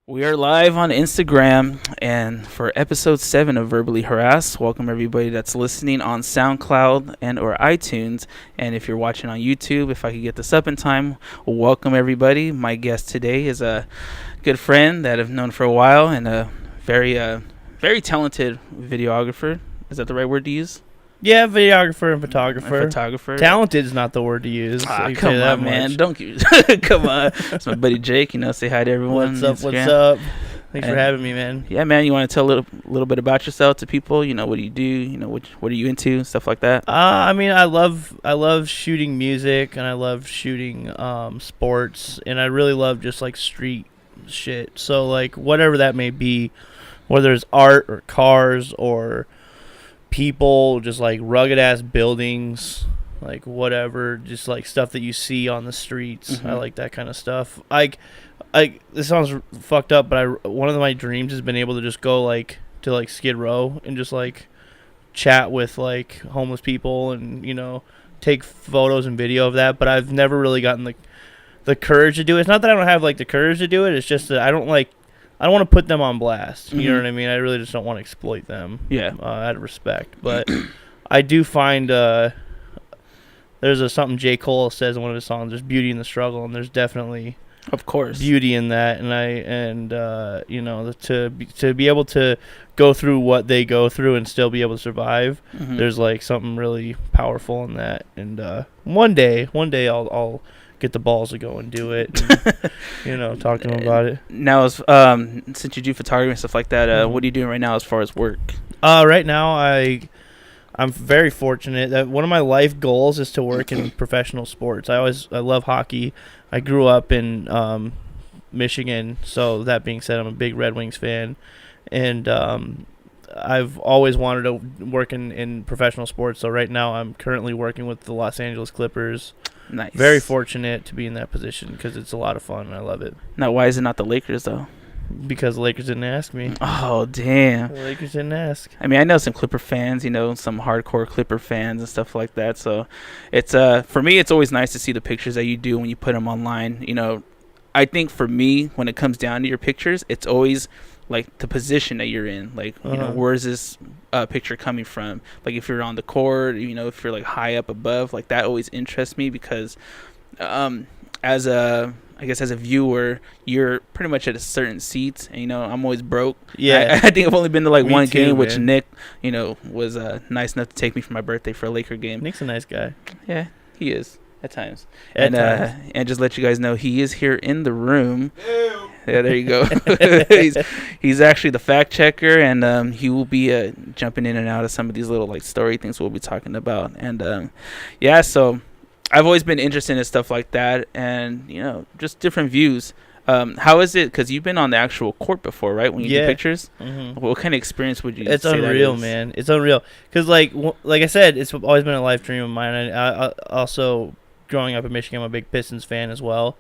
We are live on Instagram and for episode 7 of Verbally Harassed. Welcome everybody that's listening on SoundCloud and or iTunes. And if you're watching on YouTube, if I could get this up in time, welcome everybody. My guest today is a good friend that I've known for a while and a very talented videographer. Is that the right word to use? Yeah, videographer and photographer. Talented is not the word to use. Come on, man. Don't use. Come on. It's my buddy Jake. Say hi to everyone. What's up? Thanks for having me, man. Yeah, man. You want to tell a little bit about yourself to people? What do you do? What are you into? Stuff like that. I love shooting music and I love shooting sports, and I really love just like street shit. So like whatever that may be, whether it's art or cars or people, just like rugged ass buildings, like whatever, just like stuff that you see on the streets. I like that kind of stuff. This sounds fucked up, but one of my dreams has been able to just go like to like Skid Row and just like chat with like homeless people and take photos and video of that. But I've never really gotten the courage to do it. It's not that I don't have like the courage to do it. It's just that I don't want to put them on blast. You know what I mean? I really just don't want to exploit them. Yeah. Out of respect. But I do find there's something J. Cole says in one of his songs, there's beauty in the struggle, and there's definitely of course beauty in that. And to be able to go through what they go through and still be able to survive, there's like something really powerful in that. And one day I'll get the balls to go and do it and, talk to them about it. Now, since you do photography and stuff like that, what are you doing right now as far as work? Right now I'm very fortunate that one of my life goals is to work in professional sports. I love hockey. I grew up in Michigan, so that being said, I'm a big Red Wings fan, and I've always wanted to work in professional sports. So right now I'm currently working with the Los Angeles Clippers. Nice. Very fortunate to be in that position because it's a lot of fun and I love it. Now, why is it not the Lakers though? Because the Lakers didn't ask me. Oh, damn. The Lakers didn't ask. I mean, I know some Clipper fans, some hardcore Clipper fans and stuff like that. So it's for me, it's always nice to see the pictures that you do when you put them online. I think for me, when it comes down to your pictures, it's always like the position that you're in. Like, where's this picture coming from? Like if you're on the court, if you're like high up above, like that always interests me because as a viewer, you're pretty much at a certain seat, and I'm always broke. Yeah, I think I've only been to like me one too, game, man. which Nick, was nice enough to take me for my birthday for a Laker game. Nick's a nice guy. Yeah, he is at times. At times. And just let you guys know, he is here in the room. Ew. Yeah, there you go. he's actually the fact checker, and he will be jumping in and out of some of these little like story things we'll be talking about. And so I've always been interested in stuff like that, and just different views. How is it? Because you've been on the actual court before, right? When you do pictures, what kind of experience would you? It's say unreal, that is? man. It's unreal. Because like I said, it's always been a life dream of mine. I also, growing up in Michigan, I'm a big Pistons fan as well.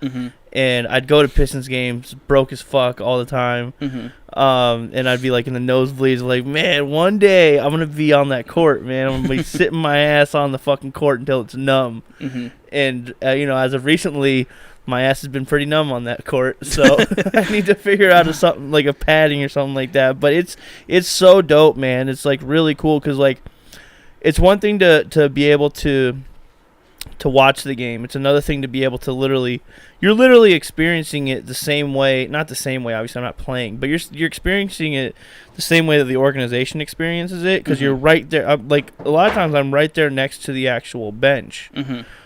And I'd go to Pistons games, broke as fuck all the time. And I'd be like in the nosebleeds, like, man, one day I'm gonna be on that court, man. I'm gonna be sitting my ass on the fucking court until it's numb. And as of recently, my ass has been pretty numb on that court, so I need to figure out something like a padding or something like that. But it's so dope, man. It's like really cool because like it's one thing to be able to watch the game. It's another thing to be able to you're literally experiencing it the same way, not the same way, obviously I'm not playing, but you're experiencing it the same way that the organization experiences it because you're right there. Like a lot of times I'm right there next to the actual bench.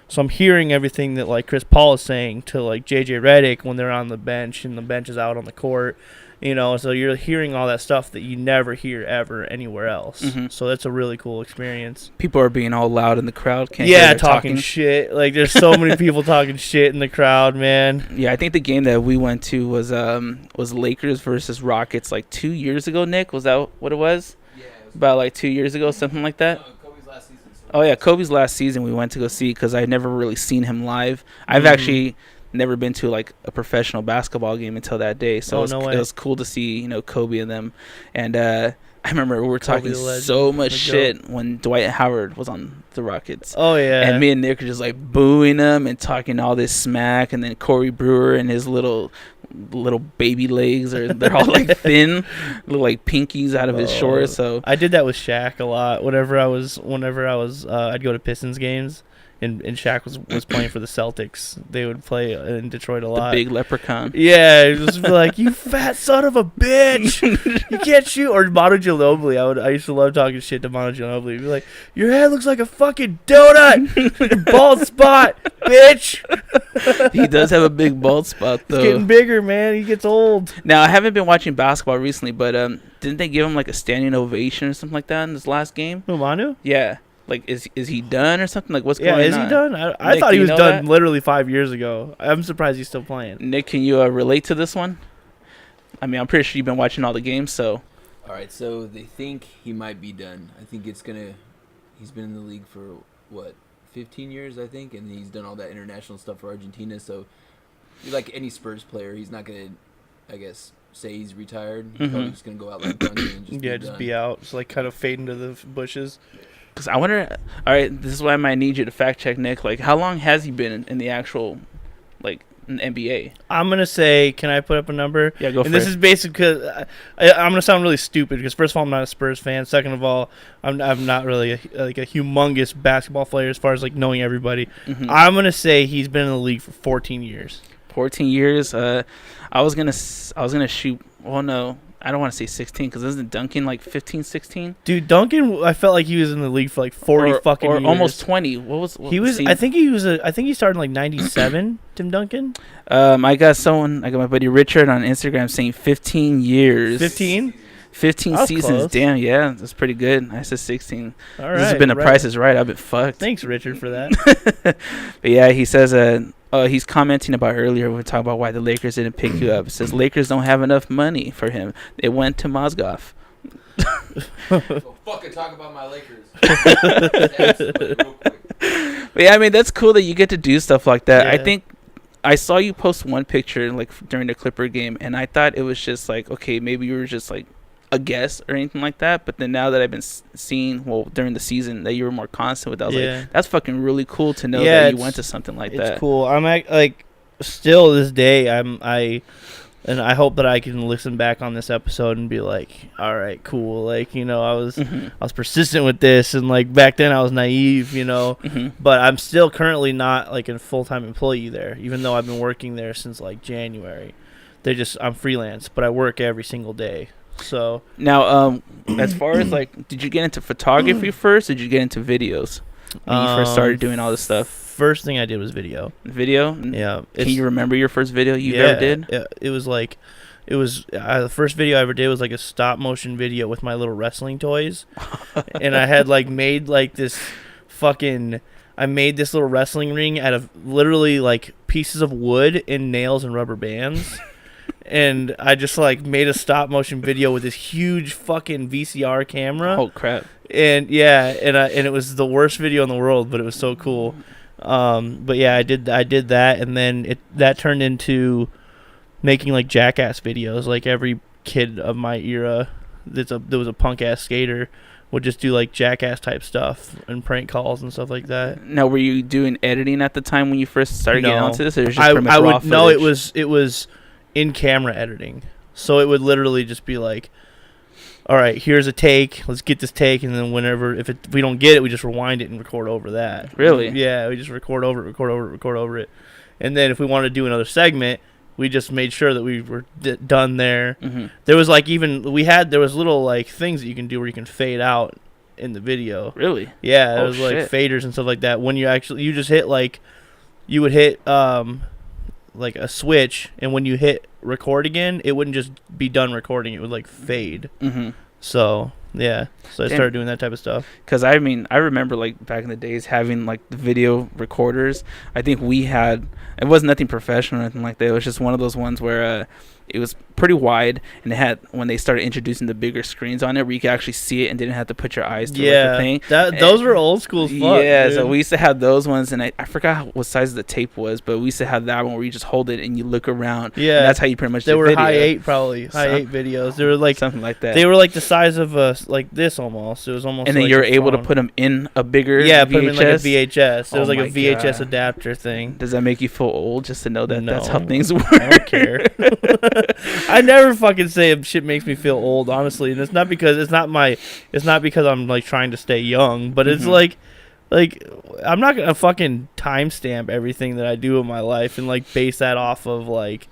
So I'm hearing everything that like Chris Paul is saying to like JJ Redick when they're on the bench and the bench is out on the court. So you're hearing all that stuff that you never hear ever anywhere else. So that's a really cool experience. People are being all loud in the crowd. Talking shit. Like there's so many people talking shit in the crowd, man. Yeah, I think the game that we went to was Lakers versus Rockets like 2 years ago. Nick, was that what it was? Yeah, it was about like 2 years ago, something like that. Kobe's last season. Oh yeah, Kobe's last season we went to go see because I've never really seen him live. I've actually never been to like a professional basketball game until that day, so it was cool to see Kobe and them. And I remember we were talking so much shit when Dwight Howard was on the Rockets. Oh yeah, and me and Nick were just like booing him and talking all this smack, and then Corey Brewer and his little little baby legs, or they're all like thin, look like pinkies out of his shorts. So I did that with Shaq a lot. Whenever I was, I'd go to Pistons games. And Shaq was playing for the Celtics. They would play in Detroit a lot. The big leprechaun. Yeah, it was like, you fat son of a bitch, you can't shoot. Or Manu Ginobili. I used to love talking shit to Manu Ginobili. He'd be like, your head looks like a fucking donut. Your bald spot, bitch. He does have a big bald spot though. He's getting bigger, man. He gets old. Now I haven't been watching basketball recently, but didn't they give him like a standing ovation or something like that in this last game? Who, Manu? Yeah. Like, is he done or something? Like, what's going on? Yeah, is he done? I Nick, thought he was done that? literally 5 years ago. I'm surprised he's still playing. Nick, can you relate to this one? I mean, I'm pretty sure you've been watching all the games, so. All right, so they think he might be done. I think he's been in the league for, 15 years, I think, and he's done all that international stuff for Argentina, so like any Spurs player, he's not going to, I guess, say he's retired. He's probably just going to go out like Duncan and just be out. Just like kind of fade into the bushes. Because I wonder, all right, this is why I might need you to fact check Nick. Like, how long has he been in the actual, like, in the NBA? I'm going to say, can I put up a number? Yeah, go for it. And this is basic because I'm going to sound really stupid because, first of all, I'm not a Spurs fan. Second of all, I'm not really a humongous basketball player as far as, like, knowing everybody. Mm-hmm. I'm going to say he's been in the league for 14 years. 14 years? I was gonna shoot, well, no. I don't want to say 16 because isn't Duncan like 15, 16? Dude, Duncan, I felt like he was in the league for like 40 fucking years. Or almost 20. What he was? I think he started in like 97. Tim Duncan. I got my buddy Richard on Instagram saying 15 years. 15. 15 seasons. Close. Damn, yeah, that's pretty good. I said 16. All right. This has been a Price is Right. I've been fucked. Thanks, Richard, for that. But yeah, he says he's commenting about earlier when we talking about why the Lakers didn't pick you up. It says Lakers don't have enough money for him. It went to Mozgov. So fucking talk about my Lakers. Real quick. But yeah, I mean, that's cool that you get to do stuff like that. Yeah. I think I saw you post one picture like during the Clipper game, and I thought it was just like, okay, maybe you were just like a guest or anything like that. But then now that I've been seeing, during the season that you were more constant with that, I was like, that's fucking really cool to know that you went to something like that. It's cool. I'm like, still this day, and I hope that I can listen back on this episode and be like, all right, cool. Like, you know, I was persistent with this, and like back then I was naive, you know, but I'm still currently not like a full-time employee there, even though I've been working there since like January. I'm freelance, but I work every single day. So now, as far as like, did you get into photography first, or did you get into videos when you first started doing all this stuff? First thing I did was video. Video? Yeah. Can you remember your first video you ever did? Yeah, it was the first video I ever did was like a stop motion video with my little wrestling toys, and I had like made like this I made this little wrestling ring out of literally like pieces of wood and nails and rubber bands. And I just like made a stop motion video with this huge fucking VCR camera. Oh crap! And yeah, and it was the worst video in the world, but it was so cool. But yeah, I did that, and then that turned into making like jackass videos. Like every kid of my era that was a punk ass skater would just do like jackass type stuff and prank calls and stuff like that. Now, were you doing editing at the time when you first started getting onto this, or was it just I raw would footage? no, it was in camera editing. So it would literally just be like, all right, here's a take. Let's get this take, and then if we don't get it, we just rewind it and record over that. Really? Yeah, we just record over it. And then if we wanted to do another segment, we just made sure that we were done there. Mm-hmm. There was like there was little like things that you can do where you can fade out in the video. Really? Yeah, there was like faders and stuff like that. When you just hit like, you would hit like a switch, and when you hit record again, it wouldn't just be done recording, it would like fade. So yeah, so I started doing that type of stuff. Because I mean, I remember like back in the days having like the video recorders. I think it wasn't nothing professional or anything like that. It was just one of those ones where it was pretty wide, and it had, when they started introducing the bigger screens on it where you could actually see it and didn't have to put your eyes to the thing. Those were old school as fuck. Yeah, dude. So we used to have those ones, and I forgot what size the tape was, but we used to have that one where you just hold it and you look around. Yeah, and that's how you pretty much. They were high 8 videos. They were like something like that. They were like the size of a like this almost. It was almost. And then like you're a able to phone. put them in a bigger Yeah, VHS? put them in like a VHS. It was Oh like a my VHS God. adapter thing. Does that make you feel old just to know that that's how No, things work? I don't care. I never fucking say if shit makes me feel old, honestly, and it's not because I'm like trying to stay young, but it's like I'm not gonna fucking timestamp everything that I do in my life and like base that off of like,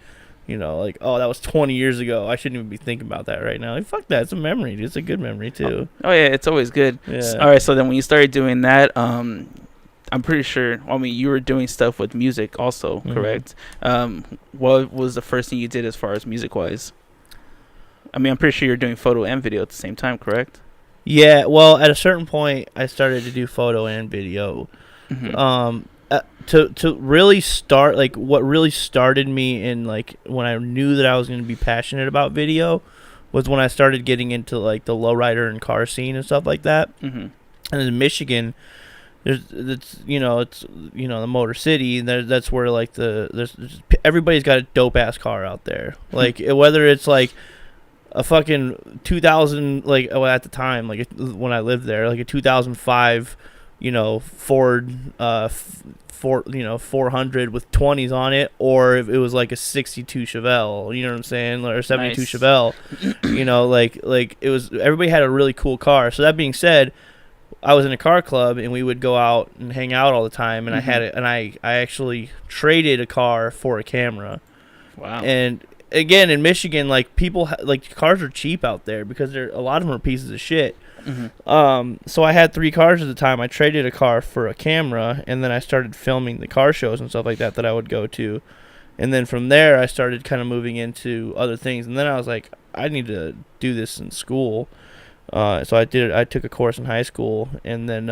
you know, like, oh, that was 20 years ago. I shouldn't even be thinking about that right now. Like, fuck that. It's a memory. It's a good memory too. Oh yeah, it's always good. Yeah. All right, so then when you started doing that, I'm pretty sure. I mean, you were doing stuff with music also, correct? What was the first thing you did as far as music wise? I mean, I'm pretty sure you're doing photo and video at the same time, correct? Yeah. Well, at a certain point, I started to do photo and video. To really start, like, what really started me in, like, when I knew that I was going to be passionate about video was when I started getting into, like, the lowrider and car scene and stuff like that. And in Michigan, it's the Motor City. That's where, like, everybody's got a dope-ass car out there. Like, whether it's, like, a fucking 2000, like, at the time, like, when I lived there, like, a 2005, Ford 400 with 20s on it, or if it was like a 62 Chevelle, you know what I'm saying, or 72 Nice. Chevelle, like it was, everybody had a really cool car. So that being said, I was in a car club and we would go out and hang out all the time, and I actually traded a car for a camera. Wow. And again, in Michigan, like, people like, cars are cheap out there because a lot of them are pieces of shit. So I had 3 cars at the time. I traded a car for a camera, and then I started filming the car shows and stuff like that I would go to. And then from there, I started kind of moving into other things. And then I was like, I need to do this in school. So I did it. I took a course in high school, and then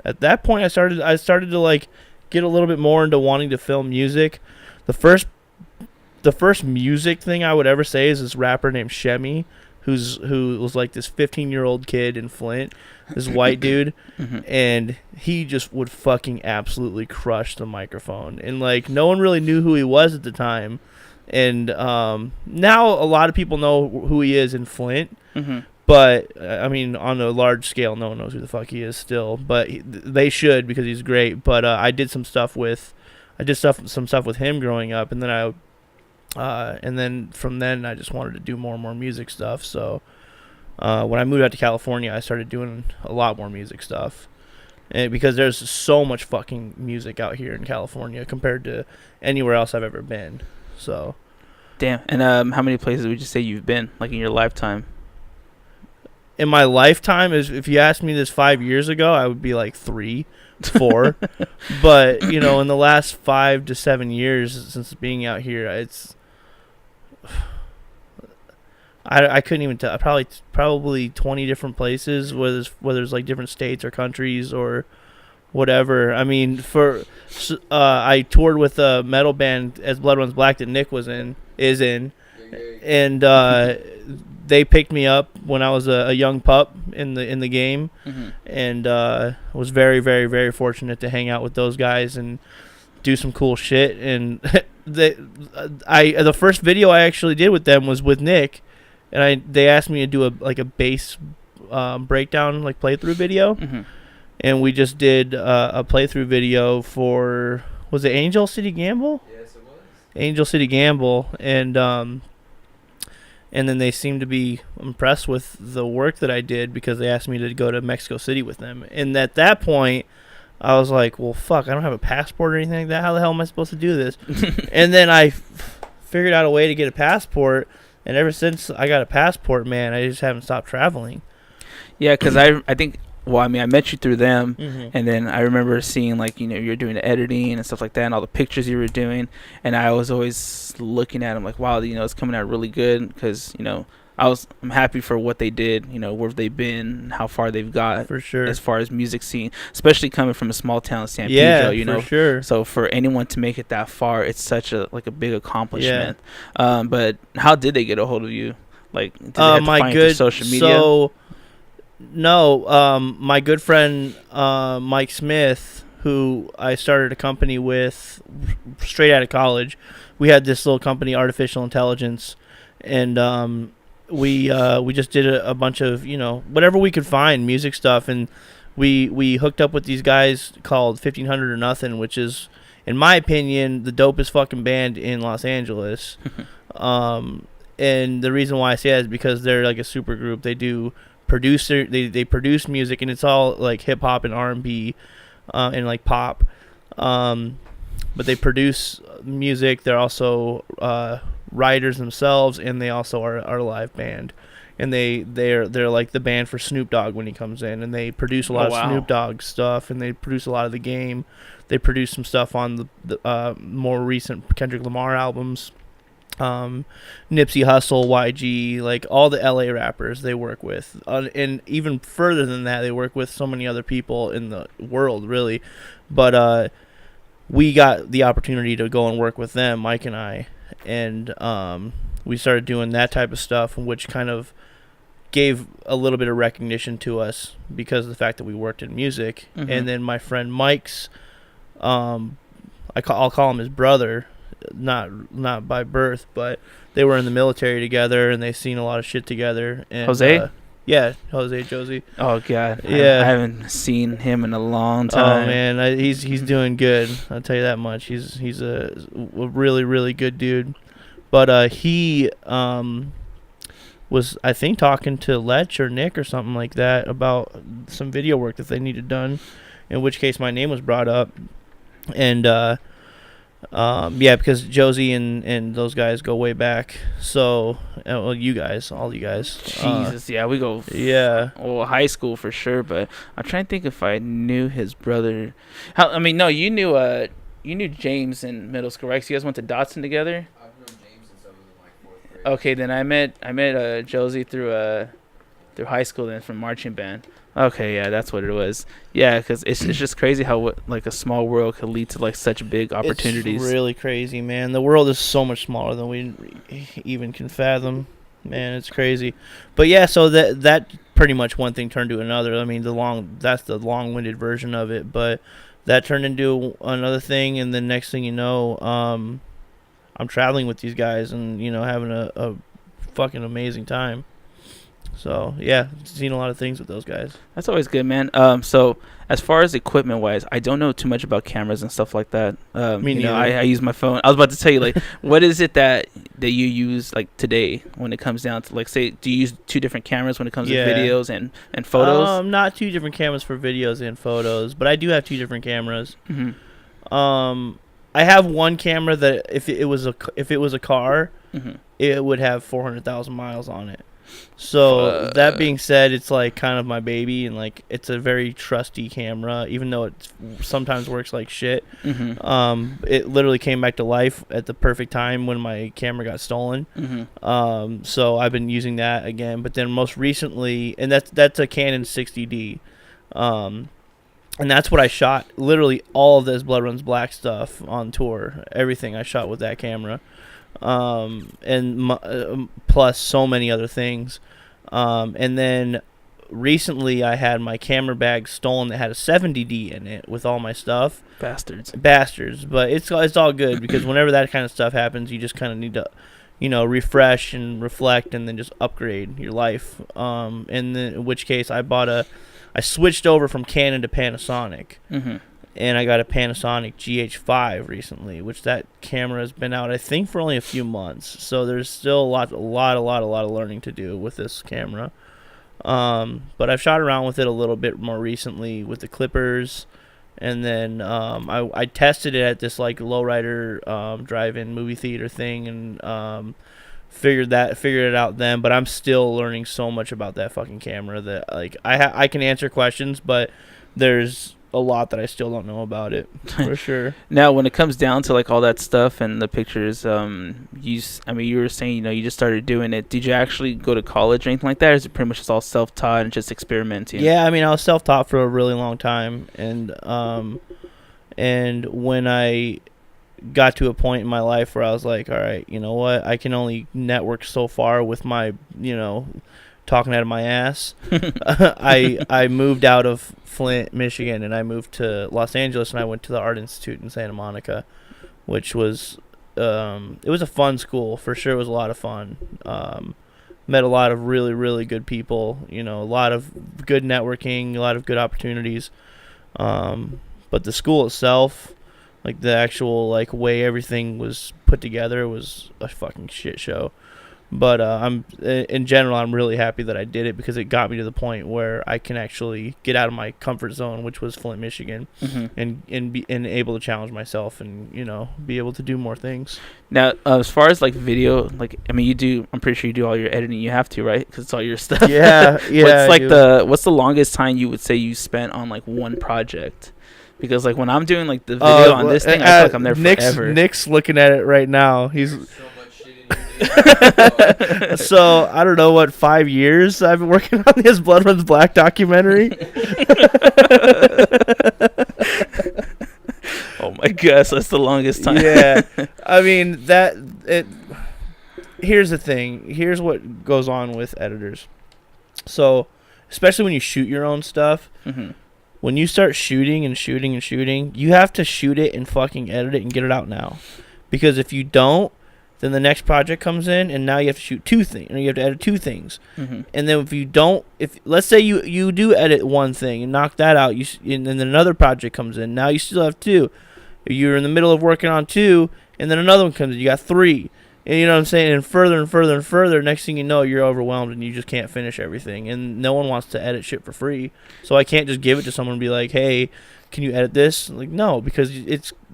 at that point, I started to like get a little bit more into wanting to film music. The first music thing I would ever say is this rapper named Shemmy, who was like this 15-year-old kid in Flint, this white dude, and he just would fucking absolutely crush the microphone. And like, no one really knew who he was at the time. And now a lot of people know who he is in Flint. But I mean, on a large scale, no one knows who the fuck he is still. But they should, because he's great. But I did some stuff with him growing up, and then from then I just wanted to do more and more music stuff. So when I moved out to California, I started doing a lot more music stuff, and because there's so much fucking music out here in California compared to anywhere else I've ever been. So Damn. And how many places would you say you've been, like, in your lifetime? in my lifetime, if you asked me this 5 years ago, I would be like 3, 4. But in the last 5 to 7 years since being out here, I couldn't even tell. Probably 20 different places, whether it's like different states or countries or whatever. I mean, I toured with a metal band, As Blood Runs Black, that Nick is in, and they picked me up when I was a young pup in the game, and was very, very, very fortunate to hang out with those guys and do some cool shit. And the first video I actually did with them was with Nick, and they asked me to do a bass breakdown, like, playthrough video, and we just did a playthrough video for, was it Angel City Gamble? Yes, it was. Angel City Gamble, and then they seemed to be impressed with the work that I did, because they asked me to go to Mexico City with them. And at that point, I was like, well, fuck, I don't have a passport or anything like that. How the hell am I supposed to do this? And then I figured out a way to get a passport, and ever since I got a passport, man, I just haven't stopped traveling. Yeah, because I think, well, I mean, I met you through them, Mm-hmm. and then I remember seeing, like, you're doing the editing and stuff like that, and all the pictures you were doing, and I was always looking at them like, wow, it's coming out really good, because, I'm happy for what they did, where they've been, how far they've got, For sure. as far as music scene, especially coming from a small town, San Yeah, Pedro, for sure. So for anyone to make it that far, it's such a big accomplishment. Yeah. But how did they get a hold of you? Like, did they have to find you through social media? So, no, my good friend Mike Smith, who I started a company with straight out of college. We had this little company, Artificial Intelligence, and we just did a bunch of whatever we could find music stuff, and we hooked up with these guys called 1500 or Nothing, which is, in my opinion, the dopest fucking band in Los Angeles. And the reason why I say that is because they're like a super group. They do they produce music, and it's all like hip hop and R&B and like pop. But they produce music. They're also writers themselves, and they also are a live band. And they're like the band for Snoop Dogg when he comes in, and they produce a lot of Snoop Dogg stuff, and they produce a lot of the game. They produce some stuff on the more recent Kendrick Lamar albums. Nipsey Hussle, YG, like all the LA rappers they work with, and even further than that, they work with so many other people in the world, really. But we got the opportunity to go and work with them, Mike and I, and we started doing that type of stuff, which kind of gave a little bit of recognition to us because of the fact that we worked in music. Mm-hmm. And then my friend Mike's, I'll call him his brother, not by birth, but they were in the military together, and they've seen a lot of shit together. And, Jose? Yeah, Jose Josie. Oh god, yeah, I haven't seen him in a long time. Oh man, he's doing good. I'll tell you that much. He's a really really good dude. But he was, I think, talking to Lech or Nick or something like that about some video work that they needed done. In which case, my name was brought up, and yeah, because Josie and those guys go way back. So, well, all you guys. Jesus, yeah, we go. Yeah. Well, high school for sure, but I'm trying to think if I knew his brother. No, you knew James in middle school, right? 'Cause you guys went to Dotson together. I've known James since I was in like 4th grade. Okay, then I met Josie through high school, then from marching band. Okay, yeah, that's what it was. Yeah, because it's just crazy how like a small world could lead to like such big opportunities. It's really crazy, man. The world is so much smaller than we even can fathom. Man, it's crazy. But yeah, so that pretty much one thing turned to another. I mean, that's the long-winded version of it, but that turned into another thing, and then next thing you know, I'm traveling with these guys and having a fucking amazing time. So yeah, seen a lot of things with those guys. That's always good, man. So as far as equipment wise, I don't know too much about cameras and stuff like that. Me neither. I use my phone. I was about to tell you, like, what is it that you use like today when it comes down to, like, say, do you use 2 different cameras when it comes to videos and photos? Not 2 different cameras for videos and photos, but I do have 2 different cameras. Mm-hmm. I have one camera that if it was a car, mm-hmm. it would have 400,000 miles on it. So that being said, it's like kind of my baby, and like it's a very trusty camera, even though it sometimes works like shit. Mm-hmm. It literally came back to life at the perfect time when my camera got stolen. Mm-hmm. So I've been using that again, but then most recently, and that's a Canon 60D, and that's what I shot. Literally all of this Blood Runs Black stuff on tour, everything I shot with that camera. And plus so many other things. And then recently I had my camera bag stolen that had a 70D in it with all my stuff. Bastards. But it's all good because whenever that kind of stuff happens, you just kind of need to, refresh and reflect and then just upgrade your life. And then in which case I switched over from Canon to Panasonic. Mm-hmm. And I got a Panasonic GH5 recently, which that camera has been out, I think, for only a few months. So there's still a lot of learning to do with this camera. But I've shot around with it a little bit more recently with the Clippers, and then I tested it at this like lowrider drive-in movie theater thing, and figured it out then. But I'm still learning so much about that fucking camera that like I can answer questions, but there's a lot that I still don't know about it for sure. Now, when it comes down to like all that stuff and the pictures, you were saying you just started doing it. Did you actually go to college or anything like that, or is it pretty much just all self-taught and just experimenting? Yeah, I mean, I was self-taught for a really long time, and when I got to a point in my life where I was like, all right, you know what, I can only network so far with my talking out of my ass. I moved out of Flint, Michigan, and I moved to Los Angeles, and I went to the Art Institute in Santa Monica, which was it was a fun school for sure. It was a lot of fun. met a lot of really, really good people. You know, a lot of good networking, a lot of good opportunities. But the school itself, like the actual like way everything was put together, was a fucking shit show. But in general, I'm really happy that I did it because it got me to the point where I can actually get out of my comfort zone, which was Flint, Michigan, and be able to challenge myself and, you know, be able to do more things. Now, as far as like video, like I mean, I'm pretty sure you do all your editing. You have to, right? Because it's all your stuff. Yeah, yeah. What's the longest time you would say you spent on like one project? Because like when I'm doing like the video on this thing, I feel like I'm there forever. Nick's looking at it right now. He's. So So I don't know what 5 years I've been working on this Blood Runs Black documentary. Oh my gosh, that's the longest time. Yeah, I mean here's the thing. Here's what goes on with editors. So, especially when you shoot your own stuff, when you start shooting, you have to shoot it and fucking edit it and get it out now, because if you don't, then the next project comes in, and now you have to shoot two things, or you have to edit two things. And then if you don't, let's say you do edit one thing and knock that out, and then another project comes in, now you still have two. You're in the middle of working on two, and then another one comes in, you got three. And you know what I'm saying? And further and further and further, next thing you know, you're overwhelmed and you just can't finish everything. And no one wants to edit shit for free. So I can't just give it to someone and be like, hey, can you edit this? Like, no, because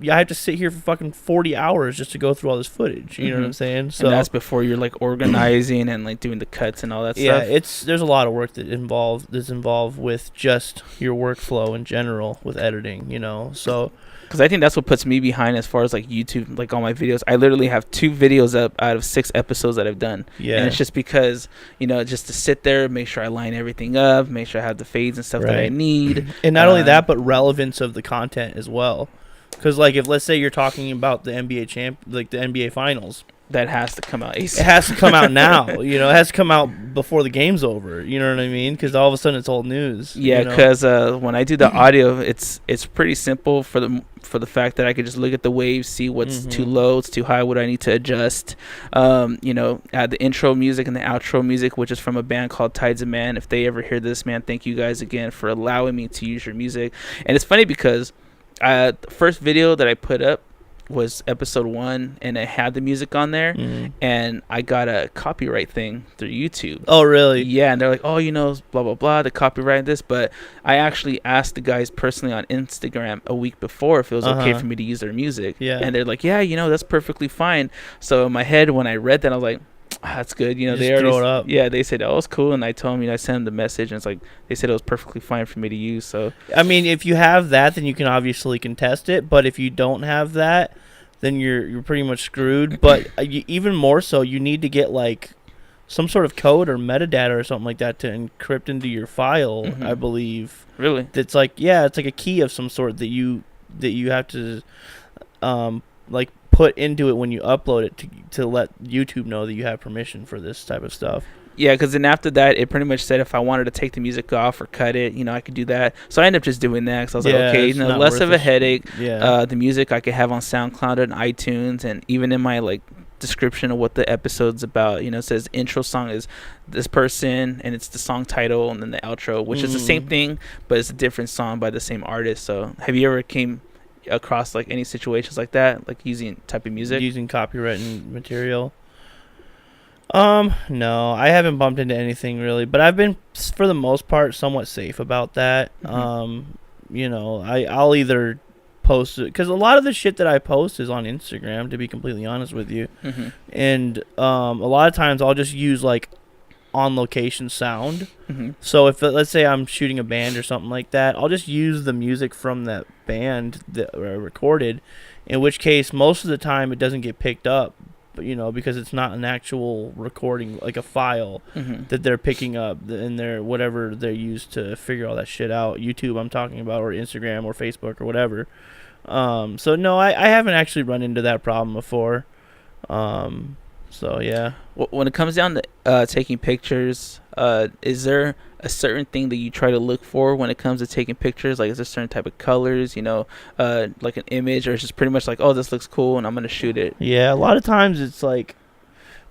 I have to sit here for fucking 40 hours just to go through all this footage. You know what I'm saying? So and that's before you're like organizing and like doing the cuts and all that stuff. Yeah, there's a lot of work that's involved with just your workflow in general with editing, you know. So because I think that's what puts me behind as far as like YouTube, like all my videos. I literally have 2 videos up out of 6 episodes that I've done. Yeah. And it's just because, you know, just to sit there, make sure I line everything up, make sure I have the fades and stuff that I need. And not only that, but relevance of the content as well. Because like if let's say you're talking about the NBA like the NBA finals, that has to come out ASAP. It has to come out now. You know, it has to come out before the game's over. You know what I mean? Because all of a sudden it's old news. Yeah, because when I do the audio, it's pretty simple for the fact that I could just look at the waves, see what's too low, what's too high, what I need to adjust. You know, add the intro music and the outro music, which is from a band called Tides of Man. If they ever hear this, man, thank you guys again for allowing me to use your music. And it's funny because the first video that I put up was episode 1, and it had the music on there, and I got a copyright thing through YouTube. Oh, really? Yeah, and they're like, oh, you know, blah, blah, blah, the copyright this, but I actually asked the guys personally on Instagram a week before if it was okay for me to use their music. Yeah. And they're like, yeah, you know, that's perfectly fine. So in my head, when I read that, I was like, that's good. You know, they already throw it up. Yeah, they said, oh, it's cool, and I told them, you know, I sent them the message, and it's like, they said it was perfectly fine for me to use. So I mean, if you have that, then you can obviously contest it, but if you don't have that, then you're pretty much screwed. But even more so, you need to get like some sort of code or metadata or something like that to encrypt into your file. I believe. Really? It's like it's like a key of some sort that you have to like put into it when you upload it to let YouTube know that you have permission for this type of stuff. Yeah, because then after that, it pretty much said if I wanted to take the music off or cut it, you know, I could do that. So I ended up just doing that because I was like, okay, you know, less of a headache. Yeah. The music I could have on SoundCloud and iTunes, and even in my like description of what the episode's about, you know, it says intro song is this person, and it's the song title, and then the outro, which is the same thing, but it's a different song by the same artist. So have you ever came across like any situations like that, like using type of music, using copyrighted material? No, I haven't bumped into anything really, but I've been, for the most part, somewhat safe about that. You know, I'll either post it, because a lot of the shit that I post is on Instagram, to be completely honest with you. And a lot of times I'll just use like on location sound. So if let's say I'm shooting a band or something like that, I'll just use the music from that band that I recorded, in which case most of the time it doesn't get picked up. You know, because it's not an actual recording, like a file that they're picking up, and they're whatever they use to figure all that shit out. YouTube, I'm talking about, or Instagram, or Facebook, or whatever. So no, I haven't actually run into that problem before. So yeah. When it comes down to taking pictures, is there a certain thing that you try to look for when it comes to taking pictures? Like, is there a certain type of colors, you know, like an image, or it's just pretty much like, oh, this looks cool and I'm gonna shoot it? Yeah, a lot of times it's like,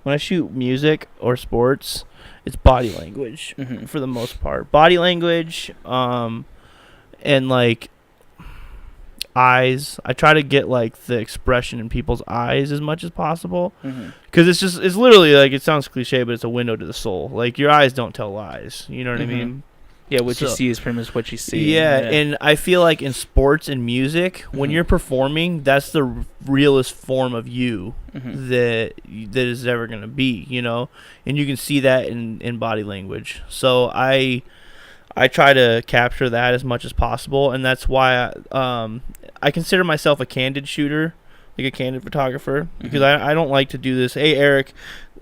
when I shoot music or sports, it's body language for the most part. Body language, and like eyes. I try to get like the expression in people's eyes as much as possible, because it's literally like, it sounds cliche, but it's a window to the soul. Like, your eyes don't tell lies. You know what I mean? Yeah, what you see is pretty much what you see. Yeah, and I feel like in sports and music, when you're performing, that's the realest form of you that is ever going to be, you know? And you can see that in body language. So I try to capture that as much as possible, and that's why I consider myself a candid shooter, like a candid photographer, because I don't like to do this, hey, Eric,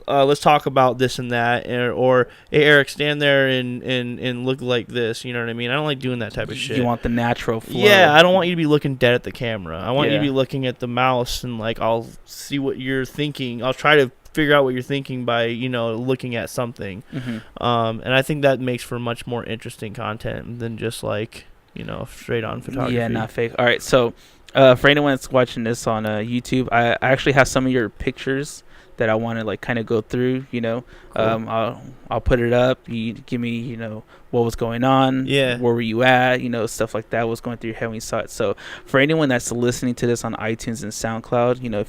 let's talk about this and that, or hey, Eric, stand there and look like this. You know what I mean? I don't like doing that type of shit. You want the natural flow. Yeah, I don't want you to be looking dead at the camera. I want you to be looking at the mouse, and like, I'll see what you're thinking. I'll try to figure out what you're thinking by, you know, looking at something. And I think that makes for much more interesting content than just like, you know, straight on photography. Yeah, not fake. All right, so for anyone that's watching this on YouTube, I actually have some of your pictures that I want to like kind of go through, you know. Cool. I'll put it up. You give me, you know, what was going on. Yeah. Where were you at? You know, stuff like that was going through your head when you saw it. So for anyone that's listening to this on iTunes and SoundCloud, you know,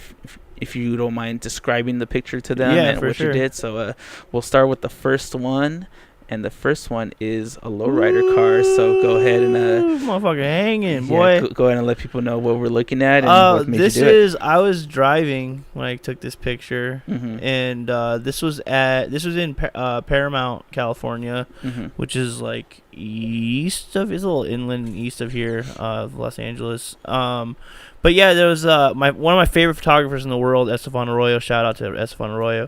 if you don't mind describing the picture to them and what you did. So we'll start with the first one. And the first one is a lowrider car. So go ahead and motherfucker hanging, boy. Go ahead and let people know what we're looking at and what made you do it. I was driving when I took this picture, and this was in Paramount, California, which is like east of, it's a little inland east of here, of Los Angeles. But yeah, there was one of my favorite photographers in the world, Esteban Arroyo. Shout out to Esteban Arroyo.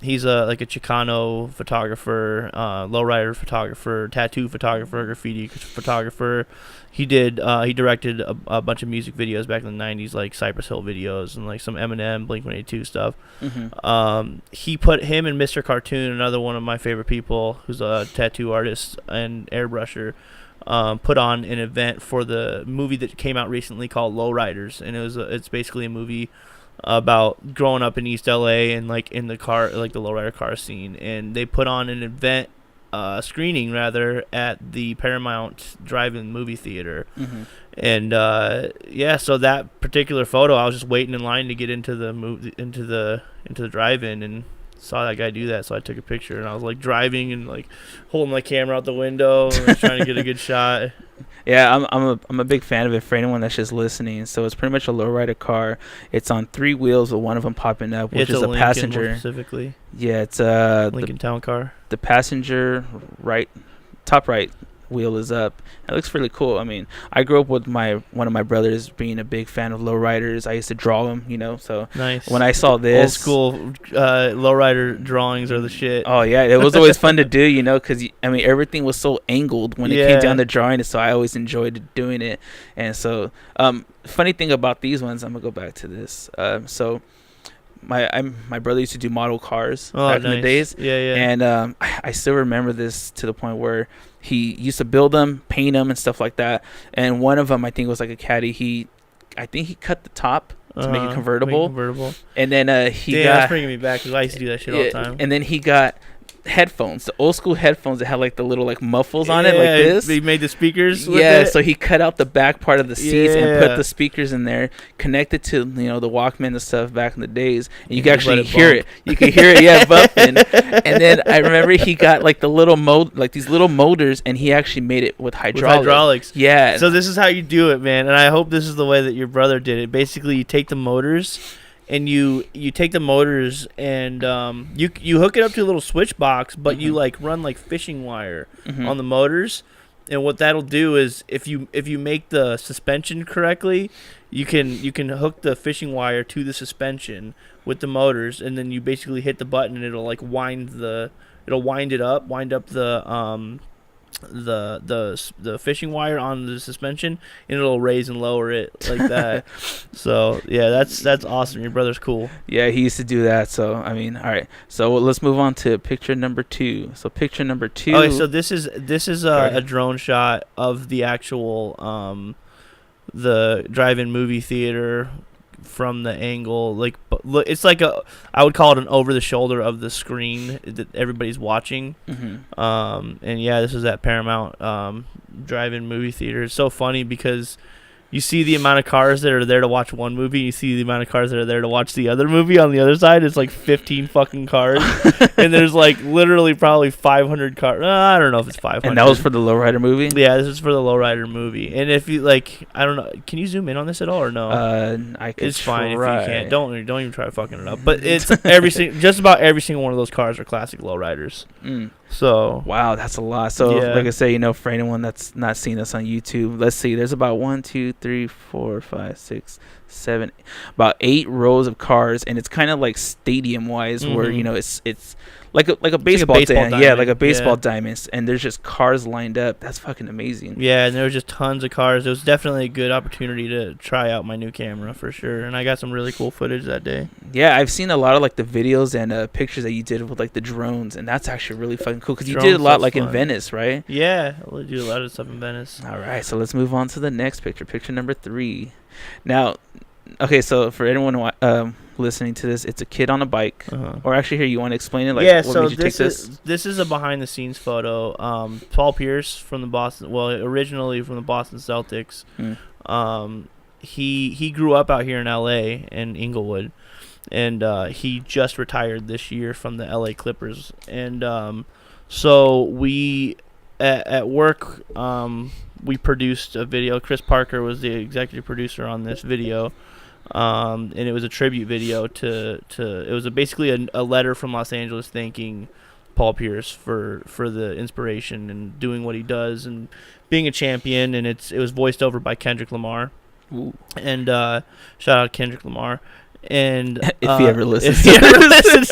He's like a Chicano photographer, lowrider photographer, tattoo photographer, graffiti photographer. He directed a bunch of music videos back in the 90s, like Cypress Hill videos and like some Eminem, Blink-182 stuff. He put him and Mr. Cartoon, another one of my favorite people, who's a tattoo artist and airbrusher, put on an event for the movie that came out recently called Lowriders, and it's basically a movie about growing up in East LA and like in the car, like the lowrider car scene, and they put on an event screening rather at the Paramount Drive-In movie theater. And so that particular photo, I was just waiting in line to get into the drive-in, and saw that guy do that, so I took a picture, and I was like driving and like holding my camera out the window and trying to get a good shot. Yeah, I'm a big fan of it for anyone that's just listening. So it's pretty much a lowrider car. It's on 3 wheels with one of them popping up, which is a Lincoln, passenger. more specifically. Yeah, it's Lincoln Town Car. The passenger top right wheel is up. It looks really cool. I mean, I grew up with one of my brothers being a big fan of lowriders. I used to draw them, you know. So nice. When I saw this, old school lowrider drawings are the shit. Oh yeah, it was always fun to do, you know, because I mean everything was so angled when it came down to drawing it. So I always enjoyed doing it. And so, funny thing about these ones, I'm gonna go back to this. So my brother used to do model cars back in the days. And I still remember this to the point where he used to build them, paint them, and stuff like that. And one of them, I think, was like a caddy. I think he cut the top to make it convertible. And then that's bringing me back because I used to do that shit all the time. And then he got headphones, the old school headphones that had like the little like muffles on it, like this. He made the speakers with it. So he cut out the back part of the seats and put the speakers in there, connected to, you know, the Walkman and stuff back in the days, and you can actually hear it. You can hear it, bumping. And then I remember he got like the little these little motors, and he actually made it with hydraulics. Yeah. So this is how you do it, man. And I hope this is the way that your brother did it. Basically, you take the motors. And you take the motors and you hook it up to a little switch box, but you like run like fishing wire on the motors. And what that'll do is if you make the suspension correctly, you can hook the fishing wire to the suspension with the motors, and then you basically hit the button and it'll like wind up the fishing wire on the suspension, and it'll raise and lower it like that. So yeah, that's awesome. Your brother's cool. Yeah, he used to do that. So I mean, all right, so let's move on to picture number 2. So picture number 2. Okay, so this is a drone shot of the actual the drive-in movie theater from the angle. Like, it's like I would call it an over the shoulder of the screen that everybody's watching. Mm-hmm. And yeah, this is at Paramount drive-in movie theater. It's so funny because you see the amount of cars that are there to watch one movie. You see the amount of cars that are there to watch the other movie. On the other side, it's like 15 fucking cars. And there's like literally probably 500 cars. I don't know if it's 500. And that was for the Lowrider movie? Yeah, this is for the Lowrider movie. And if you like, I don't know. Can you zoom in on this at all or no? I could It's fine try. if you can't. Don't even try fucking it up. But it's just about every single one of those cars are classic Lowriders. Mm. So wow, that's a lot. So yeah. like I say, for anyone that's not seen us on YouTube, let's see, there's about 1, 2, 3, 4, 5, 6, 7, about 8 rows of cars, and it's kind of like stadium wise, where it's like a baseball, diamond. yeah, like a baseball diamond, and there's just cars lined up. That's fucking amazing. Yeah, and there was just tons of cars. It was definitely a good opportunity to try out my new camera for sure, and I got some really cool footage that day. Yeah, I've seen a lot of like the videos and pictures that you did with like the drones, and that's actually really fucking cool because you did a lot like in Venice, right? Yeah, I do a lot of stuff in Venice. All right, so let's move on to the next picture number 3. Now, okay, so for anyone listening to this, it's a kid on a bike. Or actually, here, you want to explain it? Like, yeah, what so made you take this? This is a behind the scenes photo. Paul Pierce from the Boston, originally from the Boston Celtics. He grew up out here in LA in Inglewood, and he just retired this year from the LA Clippers. And so we at work we produced a video. Chris Parker was the executive producer on this video. And it was a tribute video to it was basically a letter from Los Angeles thanking Paul Pierce for the inspiration and doing what he does and being a champion. And it was voiced over by Kendrick Lamar. Ooh. And shout out Kendrick Lamar. And if he ever listens to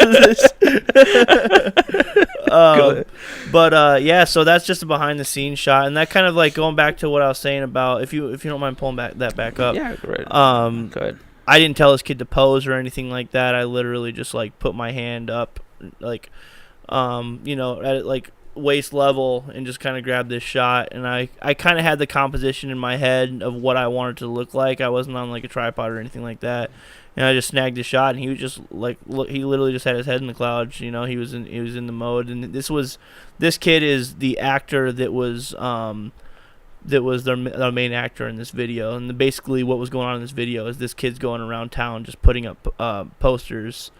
this. Yeah, so that's just a behind the scenes shot, and that kind of like going back to what I was saying about if you don't mind pulling that back up. Yeah, right. Go ahead. I didn't tell this kid to pose or anything like that. I literally just like put my hand up, like, at like waist level, and just kind of grabbed this shot. And I kind of had the composition in my head of what I wanted to look like. I wasn't on like a tripod or anything like that. And I just snagged the shot, and he was just like, look, he literally just had his head in the clouds. He was in the mode. And this kid is the actor that was their main actor in this video. And basically what was going on in this video is this kid's going around town just putting up posters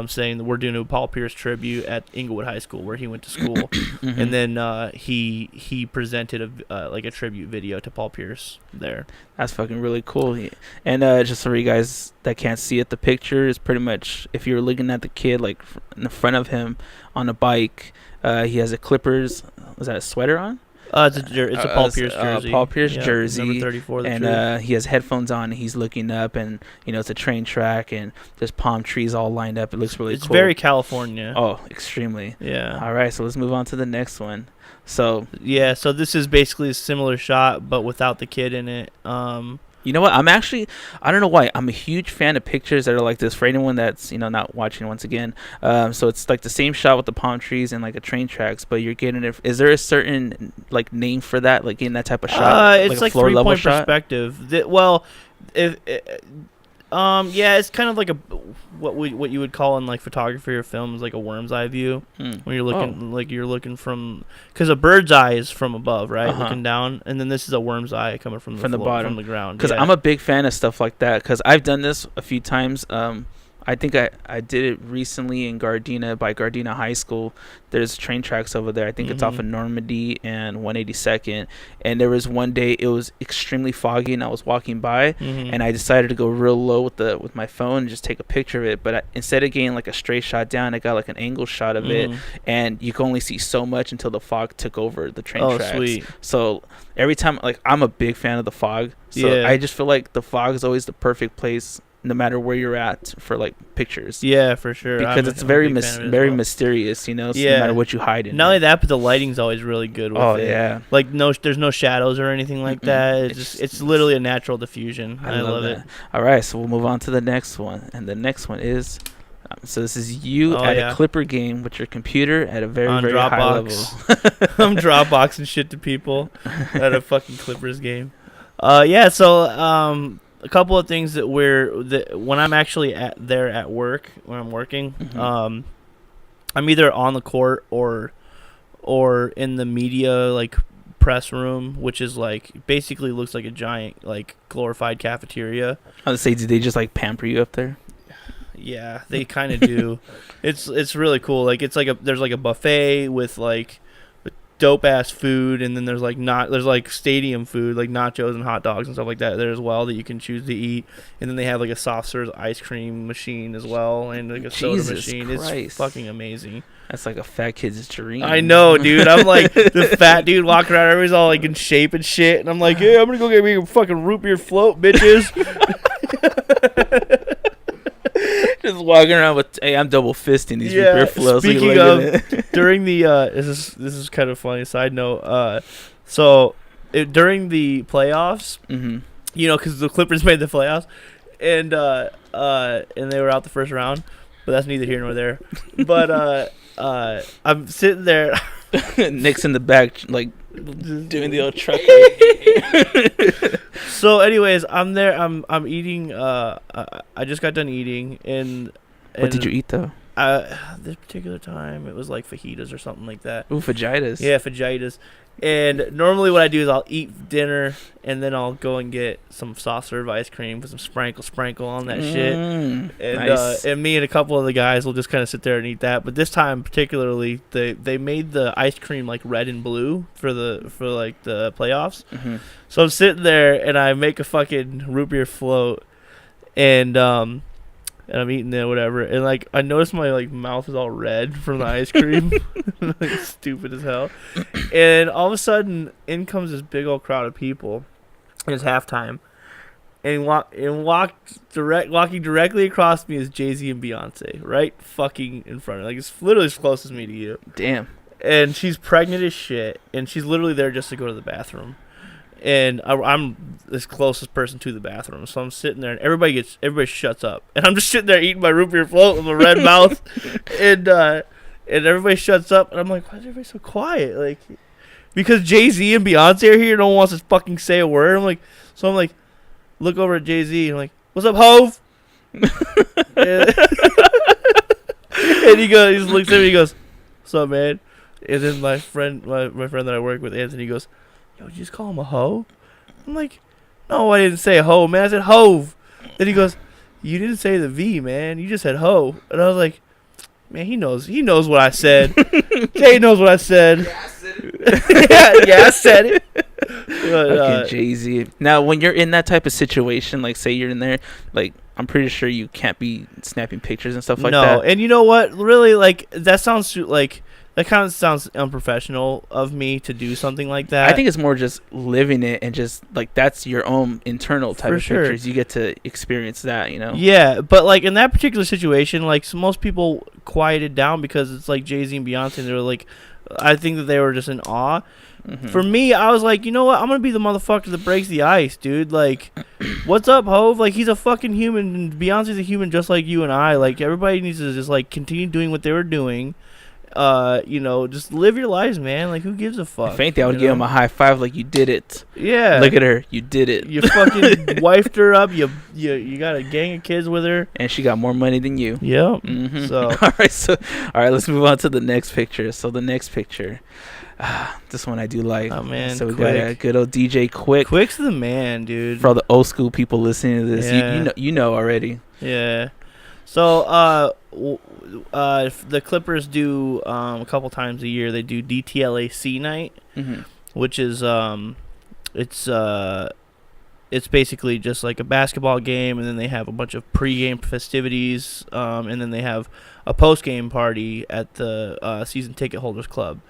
saying that we're doing a Paul Pierce tribute at Inglewood High School where he went to school. Mm-hmm. And then he presented a tribute video to Paul Pierce there. That's fucking really cool. And just for you guys that can't see it, the picture is pretty much, if you're looking at the kid like in the front of him on a bike, he has a Clippers, was that a sweater on? It's a Paul Pierce jersey. Paul Pierce jersey. Number 34. And he has headphones on, and he's looking up, and it's a train track, and there's palm trees all lined up. It looks really cool. It's very California. Oh, extremely. Yeah. All right, so let's move on to the next one. So this is basically a similar shot, but without the kid in it. You know what? I don't know why. I'm a huge fan of pictures that are like this for anyone that's, not watching once again. So it's like the same shot with the palm trees and like a train tracks, but you're getting it. Is there a certain like name for that? Like in that type of shot? It's like 3-point perspective. It's kind of like what you would call in like photography or film is like a worm's eye view when you're looking from, because a bird's eye is from above, right, looking down, and then this is a worm's eye coming from the bottom, from the ground. Because I'm a big fan of stuff like that, because I've done this a few times. I think I did it recently in Gardena, by Gardena High School. There's train tracks over there. I think it's off of Normandy and 182nd. And there was one day it was extremely foggy, and I was walking by, and I decided to go real low with my phone and just take a picture of it. But instead of getting like a straight shot down, I got like an angle shot of it, and you can only see so much until the fog took over the train tracks. Sweet. So every time, like, I'm a big fan of the fog. So I just feel like the fog is always the perfect place, no matter where you're at, for like pictures. Yeah, for sure. Because it's very mysterious, so no matter what you hide in. Not only that, but the lighting's always really good with it. Oh yeah. Like there's no shadows or anything like that. It's literally a natural diffusion. I love it. All right, so we'll move on to the next one, and the next one is. So this is you at a Clipper game with your computer at a very very high level. I'm Dropboxing shit to people at a fucking Clippers game. a couple of things that when I'm actually at work, when I'm working, I'm either on the court or in the media like press room, which is like basically looks like a giant like glorified cafeteria. I was say, did they just like pamper you up there? Yeah, they kind of do. It's really cool. Like there's like a buffet with like dope ass food, and then there's like stadium food like nachos and hot dogs and stuff like that there as well that you can choose to eat. And then they have like a soft serve ice cream machine as well, and like a soda machine. Christ. It's fucking amazing. That's like a fat kid's dream. I know, dude. I'm like the fat dude walking around. Everybody's all like in shape and shit, and I'm like, yeah, I'm gonna go get me a fucking root beer float, bitches. Just walking around with, hey, I'm double fisting these root beer floats. Speaking of, during the this is kind of funny side note. During the playoffs, you know, because the Clippers made the playoffs, and they were out the first round, but that's neither here nor there. But I'm sitting there. Nick's in the back, like doing the old trucker. So, anyways, I'm there. I'm eating. I just got done eating, and what did you eat though? This particular time, it was like fajitas or something like that. Ooh, fajitas. Yeah, fajitas. And normally what I do is I'll eat dinner, and then I'll go and get some soft serve ice cream with some sprinkle on that shit. And Nice. And me and a couple of the guys will just kind of sit there and eat that. But this time particularly, they made the ice cream like red and blue for like the playoffs. So I'm sitting there and I make a fucking root beer float, and I'm eating it, whatever, and like I noticed my like mouth is all red from the ice cream, like, stupid as hell. And all of a sudden, in comes this big old crowd of people, and it's halftime, and walking directly across me is Jay-Z and Beyonce, right fucking in front of me, like it's literally as close as me to you. Damn. And she's pregnant as shit, and she's literally there just to go to the bathroom. And I'm the closest person to the bathroom, so I'm sitting there, and everybody shuts up, and I'm just sitting there eating my root beer float with a red mouth, and everybody shuts up, and I'm like, why is everybody so quiet? Like, because Jay-Z and Beyonce are here, no one wants to fucking say a word. I'm like, look over at Jay-Z, and I'm like, what's up, Hove? And he looks at me, he goes, what's up, man? And then my friend that I work with, Anthony, goes, yo, did you just call him a hoe? I'm like, no, I didn't say hoe, man. I said hove. Then he goes, you didn't say the V, man. You just said hoe. And I was like, man, he knows what I said. Jay knows what I said. Yeah, I said it. yeah, I said it. Okay, Jay-Z. Now, when you're in that type of situation, like say you're in there, like I'm pretty sure you can't be snapping pictures and stuff like that. No, and you know what? Really, like that kind of sounds unprofessional of me to do something like that. I think it's more just living it and just like that's your own internal type For of sure. pictures. You get to experience that, you know? Yeah, but like in that particular situation, like so most people quieted down because it's like Jay-Z and Beyonce. And they were like, I think that they were just in awe. For me, I was like, you know what? I'm gonna be the motherfucker that breaks the ice, dude. Like, what's up, Hove? Like, he's a fucking human, and Beyonce's a human just like you and I. Like, everybody needs to just like continue doing what they were doing. You know, just live your lives, man. Like, who gives a fuck? If anything, I would give him a high five, like you did it. Yeah. Look at her, you did it. You fucking wifed her up. You got a gang of kids with her, and she got more money than you. Yep. So all right, let's move on to the next picture. So the next picture, this one I do like. Oh man, so we got a good old DJ Quick. Quick's the man, dude. For all the old school people listening to this, you know already. Yeah. So the Clippers do a couple times a year. They do DTLAC night, which is it's basically just like a basketball game, and then they have a bunch of pre-game festivities, and then they have a post-game party at the season ticket holders club.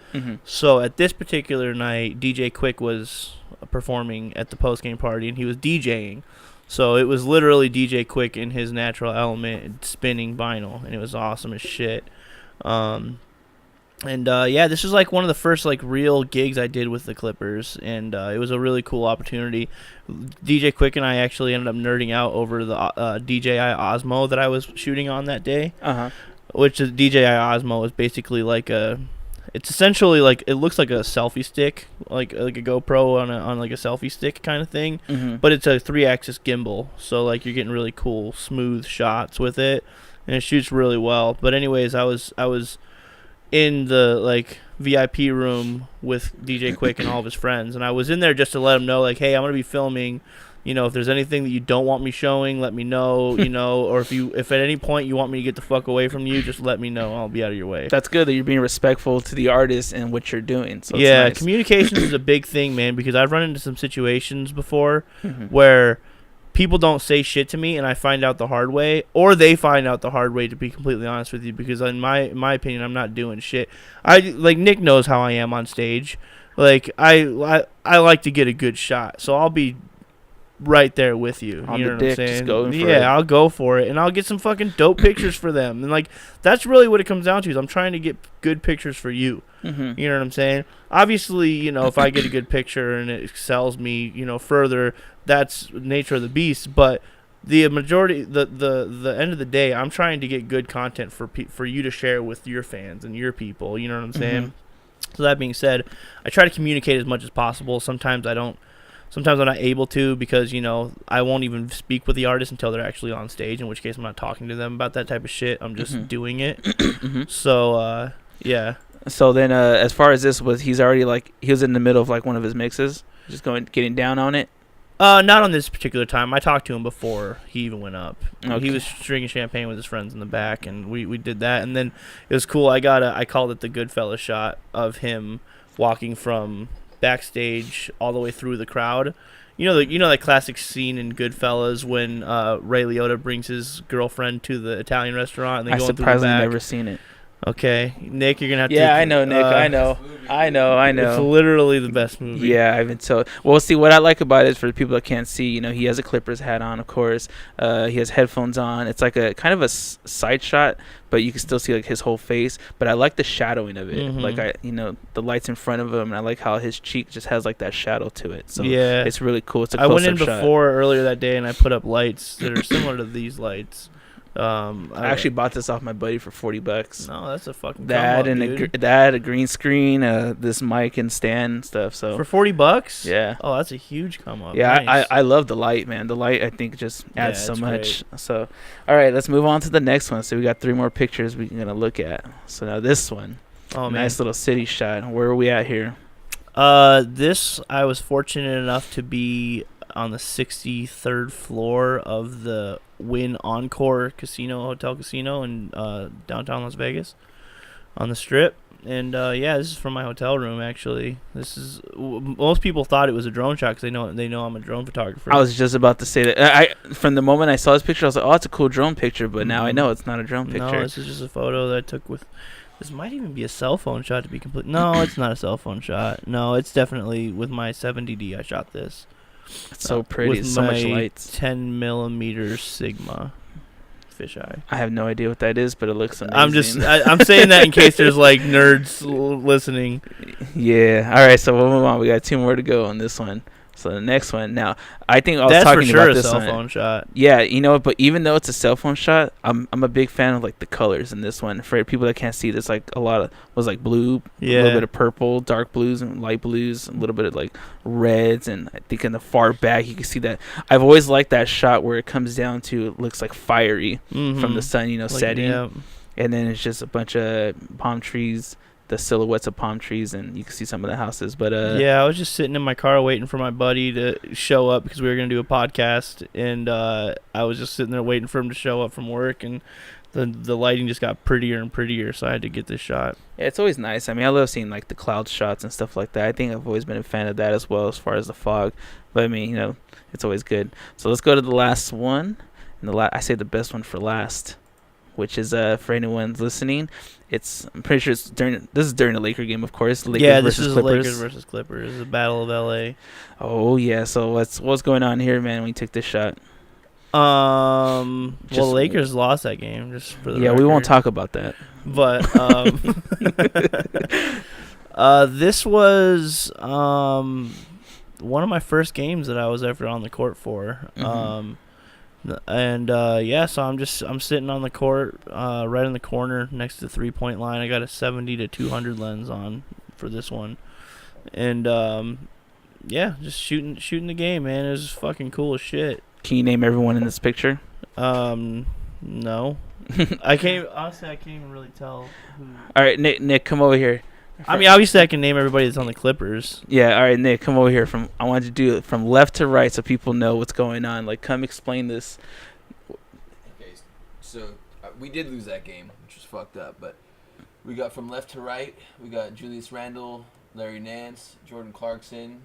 So at this particular night, DJ Quick was performing at the post-game party, and he was DJing. So it was literally DJ Quick in his natural element, spinning vinyl, and it was awesome as shit. This was like one of the first like real gigs I did with the Clippers, and it was a really cool opportunity. DJ Quick and I actually ended up nerding out over the DJI Osmo that I was shooting on that day, which is DJI Osmo is basically like It's essentially like it looks like a selfie stick, like a GoPro on like a selfie stick kind of thing, but it's a 3-axis gimbal, so like you're getting really cool smooth shots with it, and it shoots really well. But anyways, I was in the like VIP room with DJ Quick and all of his friends, and I was in there just to let them know, like, hey, I'm gonna be filming. You know, if there's anything that you don't want me showing, let me know. You know, or if at any point you want me to get the fuck away from you, just let me know. I'll be out of your way. That's good that you're being respectful to the artist and what you're doing. So yeah, it's nice. Communication is a big thing, man, because I've run into some situations before where people don't say shit to me, and I find out the hard way, or they find out the hard way. To be completely honest with you, because in my opinion, I'm not doing shit. Like Nick knows how I am on stage. Like I like to get a good shot, so I'll be right there with you. On you the know dick, what I'm saying? just going for it. Yeah, I'll go for it, and I'll get some fucking dope pictures for them. And like that's really what it comes down to. Is I'm trying to get good pictures for you. You know what I'm saying? Obviously, you know, if I get a good picture and it sells me, you know, further, that's nature of the beast. But the majority, the end of the day, I'm trying to get good content for you to share with your fans and your people. You know what I'm saying? So that being said, I try to communicate as much as possible. Sometimes I don't. Sometimes I'm not able to because, you know, I won't even speak with the artist until they're actually on stage, in which case I'm not talking to them about that type of shit. I'm just doing it. So, yeah. So then as far as this he's already like, he was in the middle of like one of his mixes, just getting down on it? Not on this particular time. I talked to him before he even went up. Okay. He was drinking champagne with his friends in the back, and we did that. And then it was cool. I called it the Goodfellas shot of him walking from backstage all the way through the crowd. You know that classic scene in Goodfellas when Ray Liotta brings his girlfriend to the Italian restaurant and they go through the back. I surprisingly never seen it. Okay, Nick, you're gonna have to. Yeah, I know, Nick. I know. It's literally the best movie. Yeah, I've been told. Well, see, what I like about it is for the people that can't see, you know, he has a Clippers hat on, of course. He has headphones on. It's like a kind of a side shot, but you can still see like his whole face. But I like the shadowing of it. Like the lights in front of him, and I like how his cheek just has like that shadow to it. So yeah, it's really cool. It's a I went close-up in shot. before earlier that day, and I put up lights that are similar to these lights. I actually bought this off my buddy for $40. No, that's a fucking that come and up, a green screen, this mic and stand and stuff. So for $40. Yeah. Oh, that's a huge come up. Yeah, nice. I love the light, man. The light I think just adds so it's much. So, all right, let's move on to the next one. So we got 3 more pictures we're gonna look at. So now this one, nice little city shot. Where are we at here? This I was fortunate enough to be on the 63rd floor of the Wynn Encore Hotel Casino in downtown Las Vegas on the Strip. And this is from my hotel room. Actually, this is most people thought it was a drone shot because they know I'm a drone photographer. I was just about to say that. From the moment I saw this picture, I was like, "Oh, it's a cool drone picture." But now I know it's not a drone picture. No, this is just a photo that I took with. This might even be a cell phone shot to be complete. No, it's not a cell phone shot. No, it's definitely with my 70D. I shot this. It's so pretty. With It's so much my lights. 10 millimeter Sigma fisheye. I have no idea what that is, but it looks amazing. I'm saying that in case there's like nerds listening. Yeah. All right. So we'll move on. We got 2 more to go on this one. So the next one. Now, I think I was That's talking for sure about a this cell one. phone shot. Yeah, you know, but even though it's a cell phone shot, I'm a big fan of like the colors in this one. For people that can't see, there's like a lot of like blue, a little bit of purple, dark blues and light blues, a little bit of like reds, and I think in the far back you can see that. I've always liked that shot where it comes down to it looks like fiery from the sun, like, setting, and then it's just a bunch of palm trees. The silhouettes of palm trees, and you can see some of the houses. But I was just sitting in my car waiting for my buddy to show up because we were gonna do a podcast, and I was just sitting there waiting for him to show up from work, and the lighting just got prettier and prettier, so I had to get this shot. Yeah, it's always nice. I mean, I love seeing like the cloud shots and stuff like that. I think I've always been a fan of that as well, as far as the fog. But I mean, you know, it's always good. So let's go to the last one, and I say the best one for last, which is for anyone listening. I'm pretty sure this is during the Laker game, of course. Lakers this versus is Clippers. Lakers versus Clippers, the Battle of LA. Oh yeah, so what's going on here, man, when you took this shot? The Lakers lost that game, just for the record. We won't talk about that. But this was one of my first games that I was ever on the court for. And so I'm sitting on the court, right in the corner next to the 3-point line. I got a 70 to 200 lens on for this one, and just shooting the game, man. It was fucking cool as shit. Can you name everyone in this picture? No. I can't even really tell who. All right, Nick, come over here. I mean, obviously I can name everybody that's on the Clippers. Yeah, all right, Nick, come over here. I wanted to do it from left to right so people know what's going on. Like, come explain this. Okay, so we did lose that game, which was fucked up, but we got from left to right, we got Julius Randle, Larry Nance, Jordan Clarkson,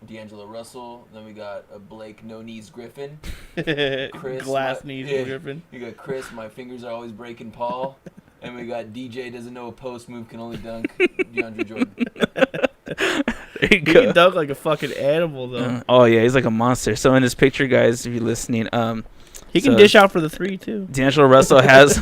D'Angelo Russell. Then we got a Blake No Knees Griffin. Chris Glass Knees Griffin. We got Chris, my fingers are always breaking Paul. And we got DJ doesn't know a post move, can only dunk, DeAndre Jordan. There you He go. can dunk like a fucking animal, though. Oh yeah, he's like a monster. So in this picture, guys, if you're listening, He can dish out for the 3 too. D'Angelo Russell has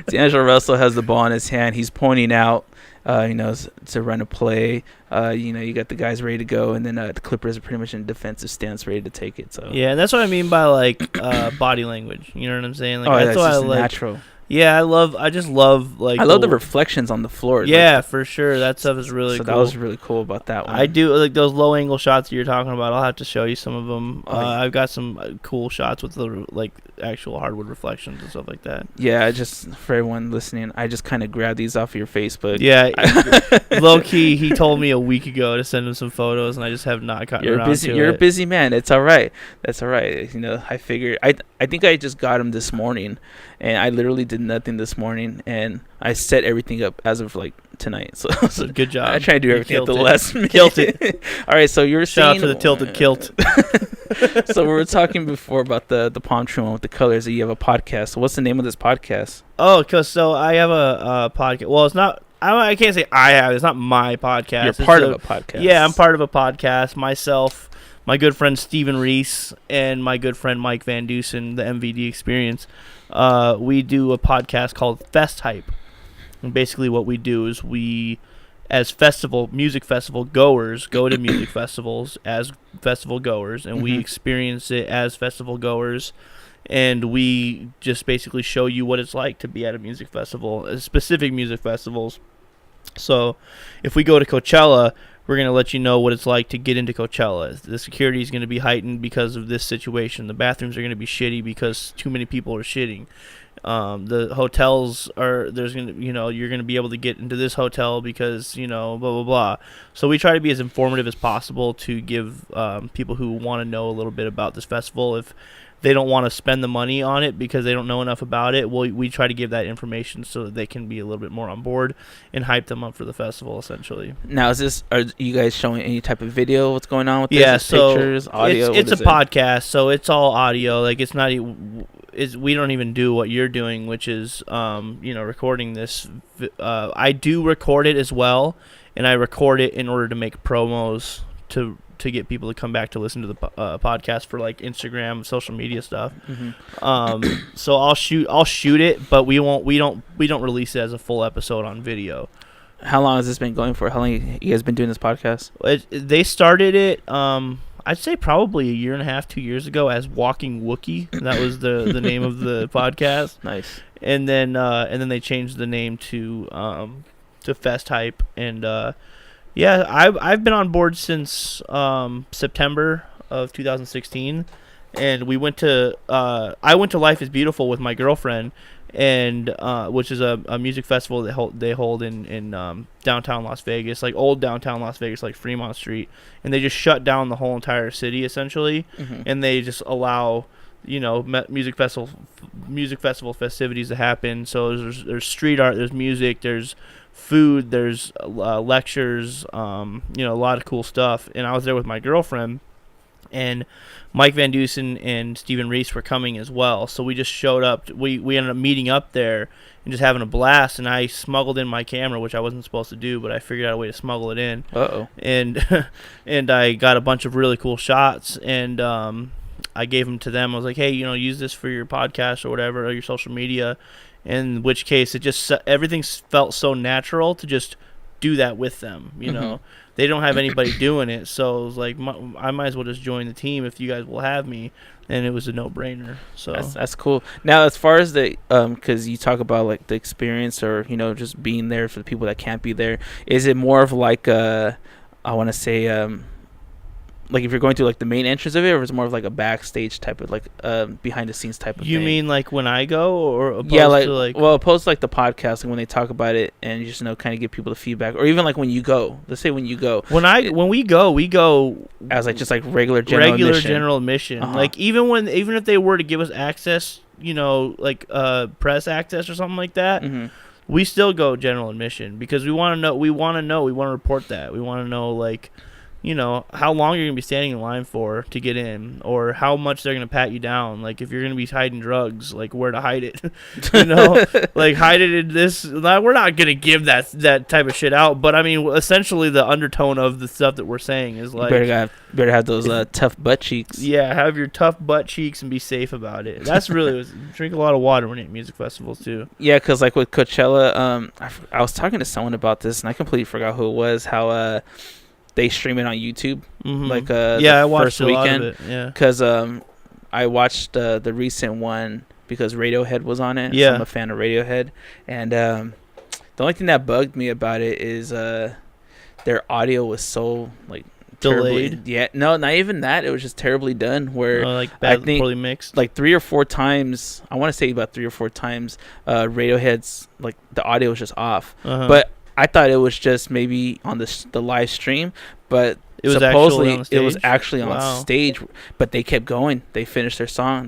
D'Angelo Russell has the ball in his hand. He's pointing out, to run a play. You got the guys ready to go, and then the Clippers are pretty much in defensive stance, ready to take it. So Yeah, and that's what I mean by like body language. You know what I'm saying? Like that's what just I like. natural. Yeah, I just love like. I love the reflections on the floor. Yeah, for sure. That stuff is really cool. That was really cool about that one. I do like those low angle shots that you're talking about. I'll have to show you some of them. Oh, yeah. I've got some cool shots with the like actual hardwood reflections and stuff like that. Yeah, just for everyone listening, I just kind of grabbed these off of your Facebook. Yeah, low key, he told me a week ago to send him some photos, and I just have not gotten around to it. You're a busy man. It's all right. That's all right. I figured. I think I just got him this morning, and I literally did nothing this morning, and I set everything up as of like tonight. So good job. I try to do everything at the last minute. Kilt it. All right, so you're Shout saying, out to the tilted kilt. So we were talking before about the palm tree one with the colors. That you have a podcast. So what's the name of this podcast? Oh, so I have a podcast. Well, it's not. I can't say I have. It's not my podcast. You're part of a podcast. Yeah, I'm part of a podcast. Myself, my good friend Steven Reese, and my good friend Mike Van Dusen, the MVD Experience. We do a podcast called Fest Hype. And basically what we do is we, as music festival goers, go to music festivals as festival goers, and we experience it as festival goers, and we just basically show you what it's like to be at a music festival, specific music festivals. So if we go to Coachella, we're going to let you know what it's like to get into Coachella. The security is going to be heightened because of this situation. The bathrooms are going to be shitty because too many people are shitting. The hotels you're going to be able to get into this hotel because, blah, blah, blah. So we try to be as informative as possible to give people who want to know a little bit about this festival. If they don't want to spend the money on it because they don't know enough about it, we try to give that information so that they can be a little bit more on board and hype them up for the festival, essentially. Now, are you guys showing any type of video? What's going on with this? Yeah, so pictures, audio? It's a podcast, so it's all audio. Like it's not. We don't even do what you're doing, which is recording this. I do record it as well, and I record it in order to make promos to get people to come back to listen to the podcast for like Instagram, social media stuff. So I'll shoot it, but we don't release it as a full episode on video. How long has this been going for? How long you guys been doing this podcast? They started it I'd say probably 1.5 years, 2 years ago as Walking Wookie. That was the name of the podcast. Nice. And then they changed the name to Fest Hype. And I've been on board since September of 2016. And we went to I went to Life is Beautiful with my girlfriend, and which is a music festival that they hold in downtown Las Vegas, like old downtown Las Vegas, like Fremont Street, and they just shut down the whole entire city essentially, and they just allow music festival festivities to happen. So there's street art, there's music, there's food, there's lectures, a lot of cool stuff. And I was there with my girlfriend, and Mike Van Dusen and Steven Reese were coming as well. So we just showed up. We ended up meeting up there and just having a blast. And I smuggled in my camera, which I wasn't supposed to do, but I figured out a way to smuggle it in. Uh-oh. And I got a bunch of really cool shots. And I gave them to them. I was like, hey, use this for your podcast or whatever, or your social media. In which case, everything felt so natural to just do that with them. You know, they don't have anybody doing it, so it was like I might as well just join the team if you guys will have me, and it was a no-brainer. So that's cool. Now, as far as the because you talk about like the experience or just being there for the people that can't be there, is it more of like I want to say like if you're going through like the main entrance of it, or is it more of like a backstage type of like behind the scenes type of you thing? mean like when I go, or opposed like, to like well, opposed to like the podcast, like when they talk about it and you just kind of give people the feedback, or even like when you go, let's say when you go, when we go as like just like regular general admission. Like even if they were to give us access, like press access or something like that, we still go general admission because we want to report that. We want to know like how long you're going to be standing in line for to get in, or how much they're going to pat you down. Like if you're going to be hiding drugs, like where to hide it, like hide it in this. We're not going to give that type of shit out. But I mean, essentially the undertone of the stuff that we're saying is like, better have those tough butt cheeks. Yeah. Have your tough butt cheeks and be safe about it. That's really, drink a lot of water when you're at music festivals too. Yeah. Cause like with Coachella, I was talking to someone about this and I completely forgot who it was, how, they stream it on YouTube, like I watched first weekend. A lot of it, yeah, because I watched the recent one because Radiohead was on it. Yeah, so I'm a fan of Radiohead, and the only thing that bugged me about it is their audio was so like delayed. Yeah, no, not even that. It was just terribly done. Where like bad, I think poorly mixed. Like 3 or 4 times, I want to say about 3 or 4 times, Radiohead's like the audio was just off, but I thought it was just maybe on the live stream, but it was actually on stage. But they kept going. They finished their song,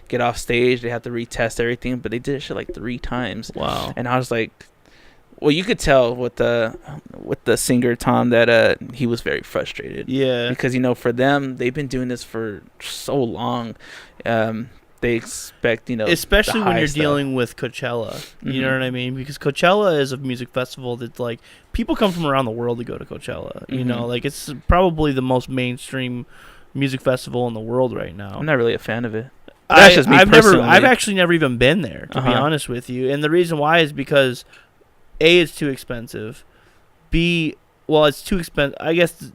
get off stage. They had to retest everything, but they did shit like 3 times. Wow! And I was like, well, you could tell with the singer Tom that he was very frustrated. Yeah, because for them, they've been doing this for so long. They expect, especially when you're stuff. Dealing with Coachella, you know what I mean? Because Coachella is a music festival that like people come from around the world to go to Coachella. Like it's probably the most mainstream music festival in the world right now. I'm not really a fan of it. That's just me personally. I've actually never even been there, to be honest with you. And the reason why is because A, it's too expensive. B, well, it's too expensive. I guess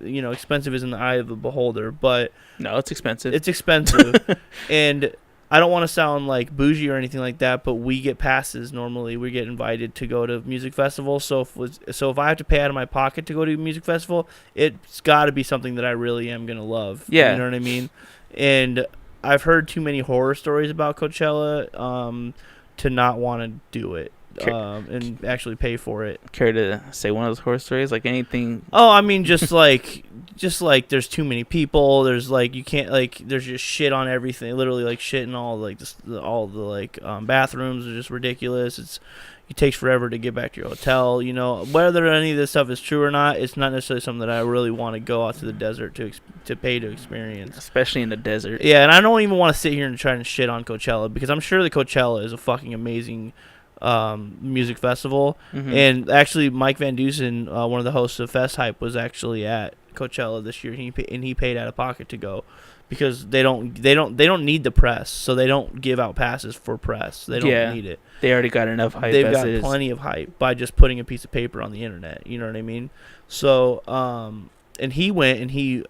expensive is in the eye of the beholder, but no, it's expensive. It's expensive, and I don't want to sound like bougie or anything like that, but we get passes normally. We get invited to go to music festivals. So if I have to pay out of my pocket to go to a music festival, it's got to be something that I really am gonna love. Yeah, you know what I mean. And I've heard too many horror stories about Coachella to not want to do it. And actually pay for it. Care to say one of those horror stories, like anything? Oh, I mean, just like there's too many people. There's like you can't like there's just shit on everything. Literally like shit in all like all the like bathrooms are just ridiculous. It takes forever to get back to your hotel. Whether any of this stuff is true or not, it's not necessarily something that I really want to go out to the desert to pay to experience. Especially in the desert. Yeah, and I don't even want to sit here and try and shit on Coachella because I'm sure the Coachella is a fucking amazing music festival. And actually Mike Van Dusen, one of the hosts of Fest Hype, was actually at Coachella this year, and he paid out of pocket to go because they don't need the press, so they don't give out passes for press. They don't need it. They already got enough hype. They've got plenty of hype by just putting a piece of paper on the internet. You know what I mean? So and he went and he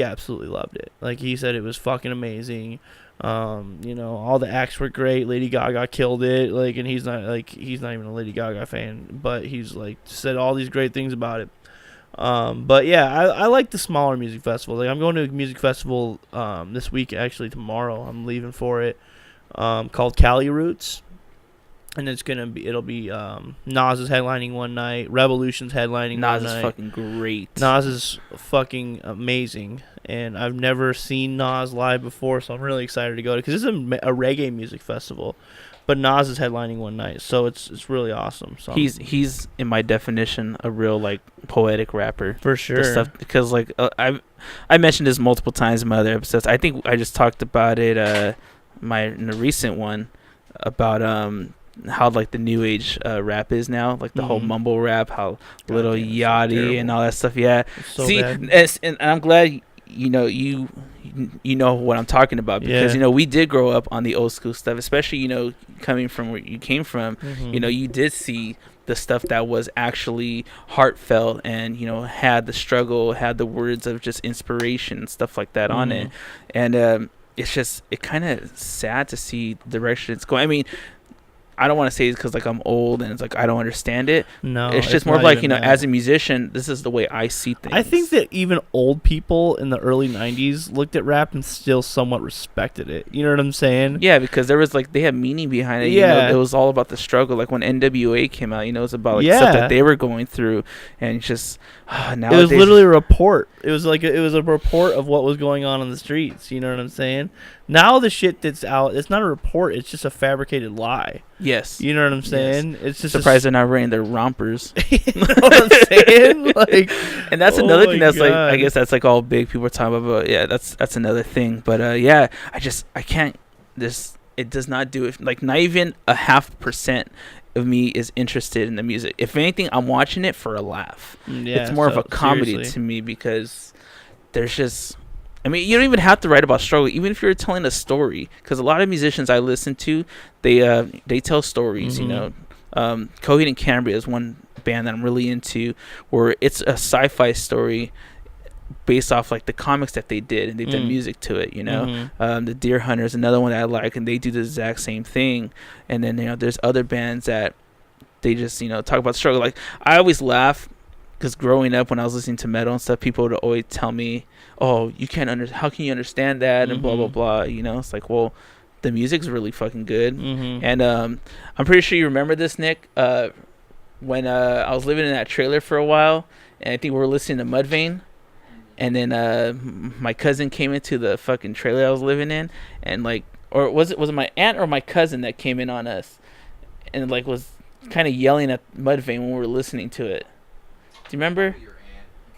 absolutely loved it. Like he said, it was fucking amazing. All the acts were great. Lady Gaga killed it. Like, and he's not even a Lady Gaga fan, but he's like said all these great things about it. But yeah, I like the smaller music festivals. Like I'm going to a music festival this week, actually tomorrow. I'm leaving for it. Called Cali Roots. And it'll be Nas is headlining one night, Revolution's headlining one night. Nas is fucking great. Nas is fucking amazing, and I've never seen Nas live before, so I'm really excited to go to, because this is a reggae music festival, but Nas is headlining one night, so it's really awesome. So he's in my definition a real like poetic rapper for sure. Stuff, because like I mentioned this multiple times in my other episodes. I think I just talked about it in the recent one about how like the new age rap is now, like the whole mumble rap, how Lil Yachty and all that stuff. Yeah, so see, bad. and I'm glad you know what I'm talking about, because Yeah. we did grow up on the old school stuff, especially coming from where you came from. Mhm. You did see the stuff that was actually heartfelt and had the struggle, had the words of just inspiration and stuff like that on it. And it's kind of sad to see the direction it's going. I mean, I don't want to say it's because I'm old and it's I don't understand it. No, it's just more of not even that. as a musician, this is the way I see things. I think that even old people in the early 90s looked at rap and still somewhat respected it. You know what I'm saying? Yeah, because there was they had meaning behind it. Yeah. It was all about the struggle. Like when NWA came out, it was about Yeah. stuff that they were going through, and just nowadays, It was literally a report. It was a report of what was going on the streets. You know what I'm saying? Now the shit that's out, it's not a report. It's just a fabricated lie. Yes. You know what I'm saying? It's just surprised they're not wearing their rompers. You know what I'm saying? And that's another thing that's God. I guess that's all big people are talking about. Yeah, that's another thing. But yeah, I can't. It does not do it. Not even a 0.5% of me is interested in the music. If anything, I'm watching it for a laugh. Yeah, it's more of a comedy seriously. to me, because there's just. I mean, you don't even have to write about struggle, even if you're telling a story. Because a lot of musicians I listen to, they tell stories. Coheed and Cambria is one band that I'm really into, where it's a sci-fi story based off the comics that they did, and they've done music to it. The Deer Hunter is another one that I like, and they do the exact same thing. And then there's other bands that they just talk about struggle. I always laugh, because growing up when I was listening to metal and stuff, people would always tell me, "Oh, you can't how can you understand that?" and blah blah blah. It's well, the music's really fucking good. And I'm pretty sure you remember this, Nick. When I was living in that trailer for a while, and I think we were listening to Mudvayne, and then my cousin came into the fucking trailer I was living in, and or was it my aunt or my cousin that came in on us, and was kind of yelling at Mudvayne when we were listening to it. Do you remember?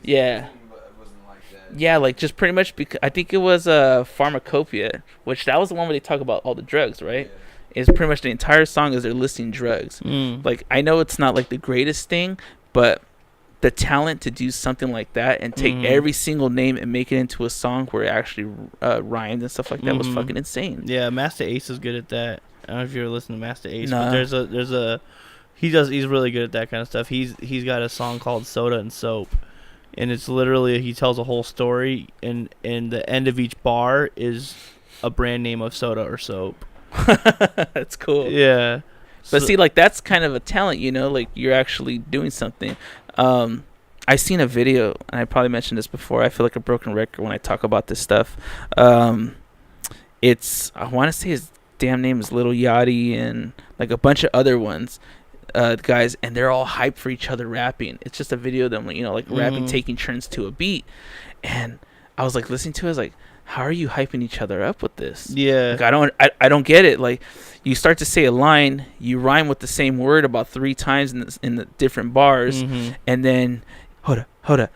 Yeah. Yeah, just pretty much, because I think it was Pharmacopoeia, which that was the one where they talk about all the drugs, right? Yeah. It's pretty much the entire song is they're listing drugs. I know it's not the greatest thing, but the talent to do something like that and take every single name and make it into a song where it actually rhymed and stuff like that was fucking insane. Yeah, Master Ace is good at that. I don't know if you ever listened to Master Ace, No. but he's really good at that kind of stuff. He's got a song called Soda and Soap, and it's literally he tells a whole story, and the end of each bar is a brand name of soda or soap. That's cool. Yeah. But see, that's kind of a talent, you're actually doing something. I seen a video, and I probably mentioned this before. I feel like a broken record when I talk about this stuff. It's, I want to say his damn name is Lil Yachty and a bunch of other ones. Guys, and they're all hyped for each other rapping. It's just a video of them, rapping, taking turns to a beat. And I was listening to it, I was how are you hyping each other up with this? Yeah. I don't get it. You start to say a line, you rhyme with the same word about 3 times in the different bars, and then hold up,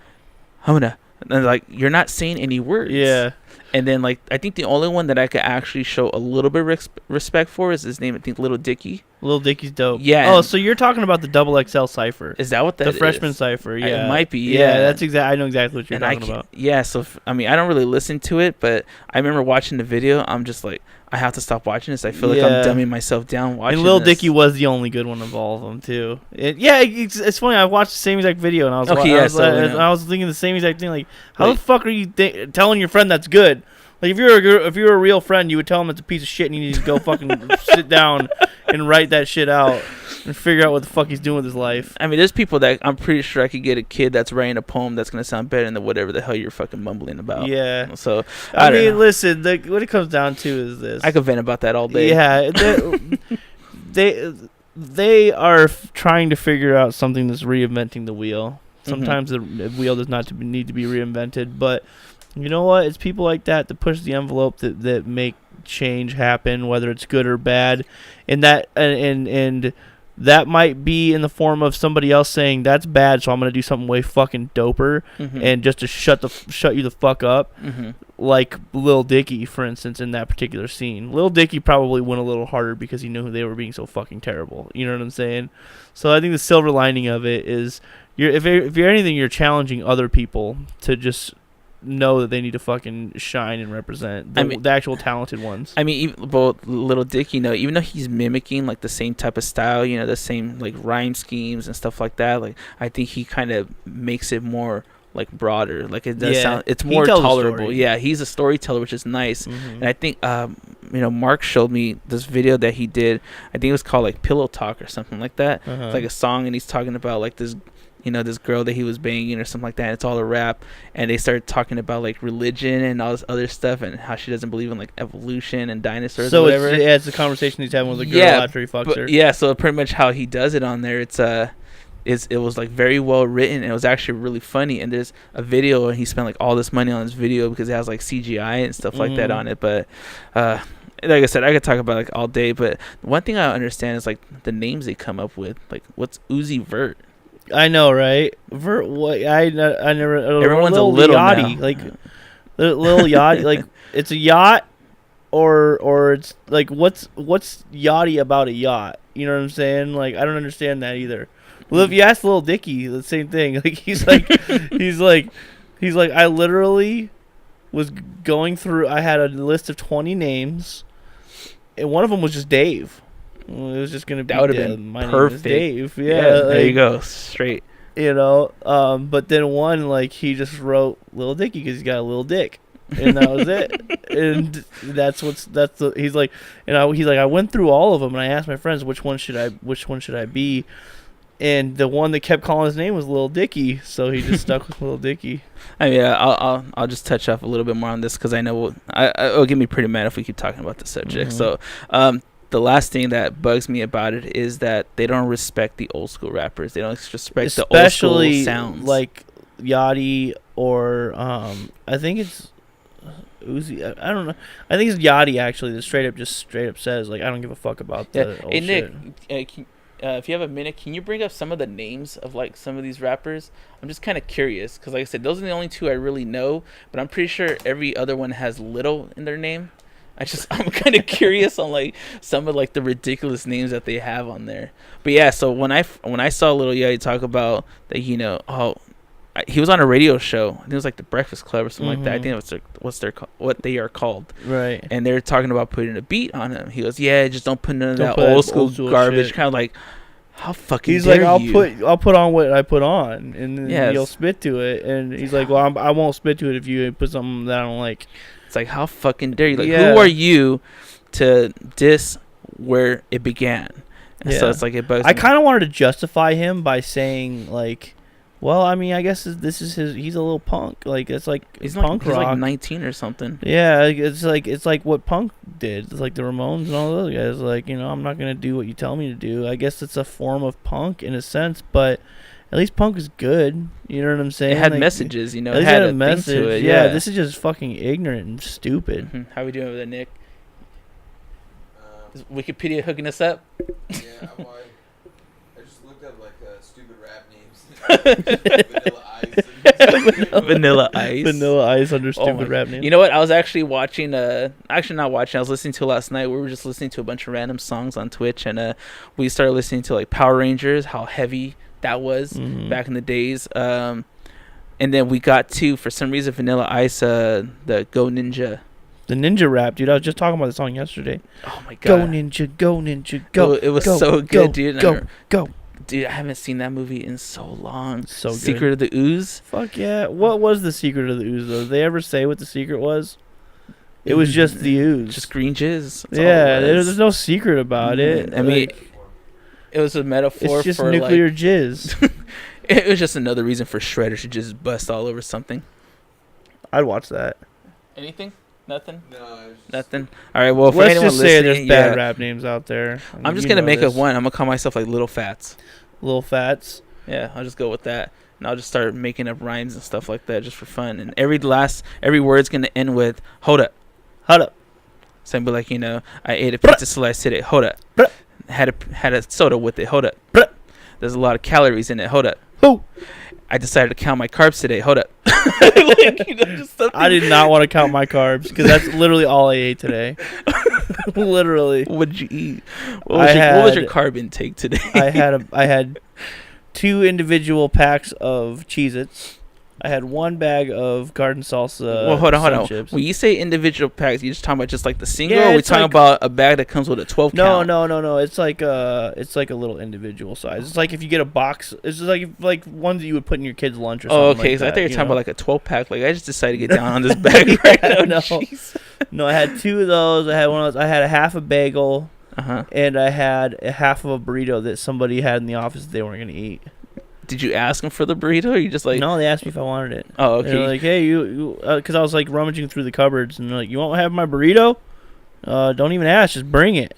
and you're not saying any words. Yeah. And then I think the only one that I could actually show a little bit respect for is his name. I think Little Dicky. Little Dicky's dope. Yeah. Oh, so you're talking about the Double XL cipher? Is that what that is? The freshman cipher? Yeah, it might be. Yeah, that's exactly. I know exactly what you're talking about. Yeah. So I don't really listen to it, but I remember watching the video. I'm just I have to stop watching this. I feel like I'm dumbing myself down watching. And Lil this. Dicky was the only good one of all of them too. It's funny. I watched the same exact video, and I was thinking the same exact thing. How the fuck are you telling your friend that's good? If you're a real friend, you would tell him it's a piece of shit, and you need to go fucking sit down and write that shit out and figure out what the fuck he's doing with his life. I mean, there's people that I'm pretty sure I could get a kid that's writing a poem that's gonna sound better than whatever the hell you're fucking mumbling about. Yeah. So I mean, listen. What it comes down to is this. I could vent about that all day. Yeah. They are trying to figure out something that's reinventing the wheel. Sometimes the wheel does not need to be reinvented, but you know what? It's people like that push the envelope that make change happen, whether it's good or bad, and that might be in the form of somebody else saying that's bad, so I'm gonna do something way fucking doper, and just to shut you the fuck up, like Lil Dicky, for instance, in that particular scene. Lil Dicky probably went a little harder because he knew they were being so fucking terrible. You know what I'm saying? So I think the silver lining of it is if you're anything, you're challenging other people to just know that they need to fucking shine and represent the actual talented ones. I mean, even, well, Little Dick, even though he's mimicking like the same type of style, the same like rhyme schemes and stuff like that, like I think he kind of makes it more like broader. Like it does sound, it's more tolerable. Yeah, he's a storyteller, which is nice. And I think Mark showed me this video that he did. I think it was called like Pillow Talk or something like that. It's like a song, and he's talking about like this this girl that he was banging or something like that. And it's all a rap, and they started talking about like religion and all this other stuff, and how she doesn't believe in like evolution and dinosaurs or whatever. It's a conversation he's having with a girl after he fucks her. Yeah, so pretty much how he does it on there, it was like very well written, and it was actually really funny. And there's a video, and he spent like all this money on this video because it has like CGI and stuff like that on it. But like I said, I could talk about like all day. But one thing I don't understand is like the names they come up with. Like, what's Uzi Vert? I know, right? Vert, what? I never. Everyone's a little yachty, now. like little yacht. Like it's a yacht, or it's like what's yachty about a yacht? You know what I'm saying? Like I don't understand that either. Well, if you ask Lil Dicky, the same thing. Like he's like, I literally was going through. I had a list of 20 names, and one of them was just Dave. Well, it was just gonna be that would have been my perfect. Name is Dave. Yeah, there you go, straight. But then one he just wrote Lil Dicky because he's got a little dick, and that was it. And he's like, I went through all of them, and I asked my friends which one should I be. And the one that kept calling his name was Lil Dicky, so he just stuck with Lil Dicky. I mean, I'll just touch off a little bit more on this because I know it'll get me pretty mad if we keep talking about the subject. So, the last thing that bugs me about it is that they don't respect the old school rappers. They don't respect the old school sounds, like Yachty or I think it's Uzi. I don't know. I think it's Yachty actually that straight up says like I don't give a fuck about the old Nick, shit. If you have a minute, can you bring up some of the names of like some of these rappers? I'm just kind of curious because, like I said, those are the only two I really know. But I'm pretty sure every other one has little in their name. I'm kind of curious on like some of like the ridiculous names that they have on there. But yeah, so when I saw Lil Yachty talk about that, he was on a radio show. I think it was like the Breakfast Club or something like that. I think that's what they are called. Right. And they're talking about putting a beat on him. He goes, "Yeah, just don't put none of that old school garbage." Kind of like, how fucking he's dare like, you? I'll put on what I put on, and then you'll spit to it. And he's like, well, I won't spit to it if you put something that I don't like. It's like, how fucking dare you? Like, who are you to diss where it began? And so it's like it bugs me. I kind of wanted to justify him by saying like, well, I mean, I guess this is he's a little punk. Like it's like he's punk rock. He's like 19 or something. Yeah, it's like what punk did. It's like the Ramones and all those guys. Like, I'm not gonna do what you tell me to do. I guess it's a form of punk in a sense, but at least punk is good. You know what I'm saying? It had messages, At It least had a message to it. Yeah, this is just fucking ignorant and stupid. Mm-hmm. How we doing with it, Nick? Is Wikipedia hooking us up? Yeah, I just looked up like stupid rap names. Vanilla Ice. Vanilla Ice under stupid rap names. You know what? I was actually watching. Actually not watching. I was listening to last night. We were just listening to a bunch of random songs on Twitch, and we started listening to like Power Rangers. How heavy that was back in the days. And then we got to, for some reason, Vanilla Ice, the Go Ninja. The ninja rap, dude. I was just talking about the song yesterday. Oh my god. Go ninja, go. It was so good, dude. Go. Dude, I haven't seen that movie in so long. So good. Secret of the Ooze. Fuck yeah. What was the secret of the ooze, though? Did they ever say what the secret was? It was just the ooze. Just green jizz. There's no secret about it. I mean, it was a metaphor it's just for nuclear jizz. It was just another reason for Shredder to just bust all over something. I'd watch that. Anything? Nothing? No, nothing. All right, well, for let's anyone just say listening, there's bad rap names out there. I'm just going to make up one. I'm going to call myself like Little Fats. Little Fats? Yeah, I'll just go with that. And I'll just start making up rhymes and stuff like that just for fun. And every word's going to end with, hold up. Hold up. So I'd be like, I ate a pizza slice today. Hold up. Had a soda with it. Hold up. There's a lot of calories in it. Hold up. Who? I decided to count my carbs today. Hold up. Just I did not want to count my carbs because that's literally all I ate today. Literally. What did you eat? What was your carb intake today? I had 2 individual packs of Cheez-Its, I had 1 bag of garden salsa. Well, hold sun on. chips. When you say individual packs, you just talking about just like the single, Yeah, or we it's talking like- about a bag that comes with a 12 count? No. It's like a little individual size. It's like if you get a box. It's just like ones that you would put in your kid's lunch or something. Oh, okay. Like So I that, thought you were talking know? about like a 12 pack. Like I just decided to get down on this bag right now. No. Jeez. No, I had 2 of those. I had one of those. I had a half a bagel, and I had a half of a burrito that somebody had in the office that they weren't gonna eat. Did you ask them for the burrito, or you just like? No, they asked me if I wanted it. Oh, They were okay. like, hey, you, because I was like rummaging through the cupboards, and they're like, you won't have my burrito? Don't even ask, just bring it.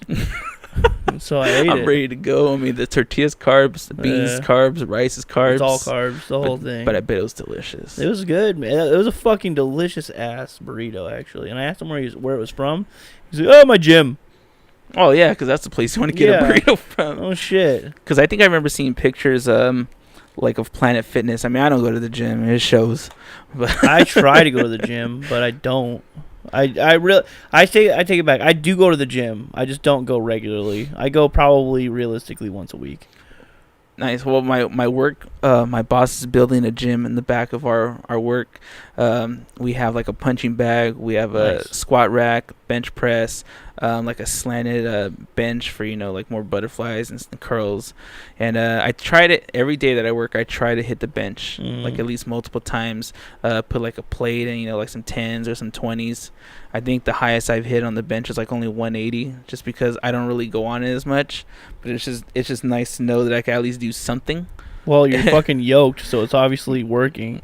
And so I ate I'm it. ready to go. I mean, the tortillas carbs, the beans Yeah. carbs, the rice is carbs. It's all carbs, the whole thing. But I bet it was delicious. It was good, man. It was a fucking delicious ass burrito, actually. And I asked him where it was from. He's like, oh, my gym. Oh yeah, because that's the place you want to get Yeah. a burrito from. Oh shit. Because I think I remember seeing pictures, like of Planet Fitness. I mean, I don't go to the gym; it shows. But I try to go to the gym, but I don't. I take it back. I do go to the gym. I just don't go regularly. I go probably realistically once a week. Nice. Well, my work, my boss is building a gym in the back of our work. We have like a punching bag. We have a Nice. squat rack, bench press, like a slanted bench for like more butterflies and curls. And I tried it every day that I work. I try to hit the bench like at least multiple times. Put like a plate and like some 10s or some 20s. I think the highest I've hit on the bench is like only 180, just because I don't really go on it as much. But it's just nice to know that I can at least do something. Well, you're fucking yoked, so it's obviously working.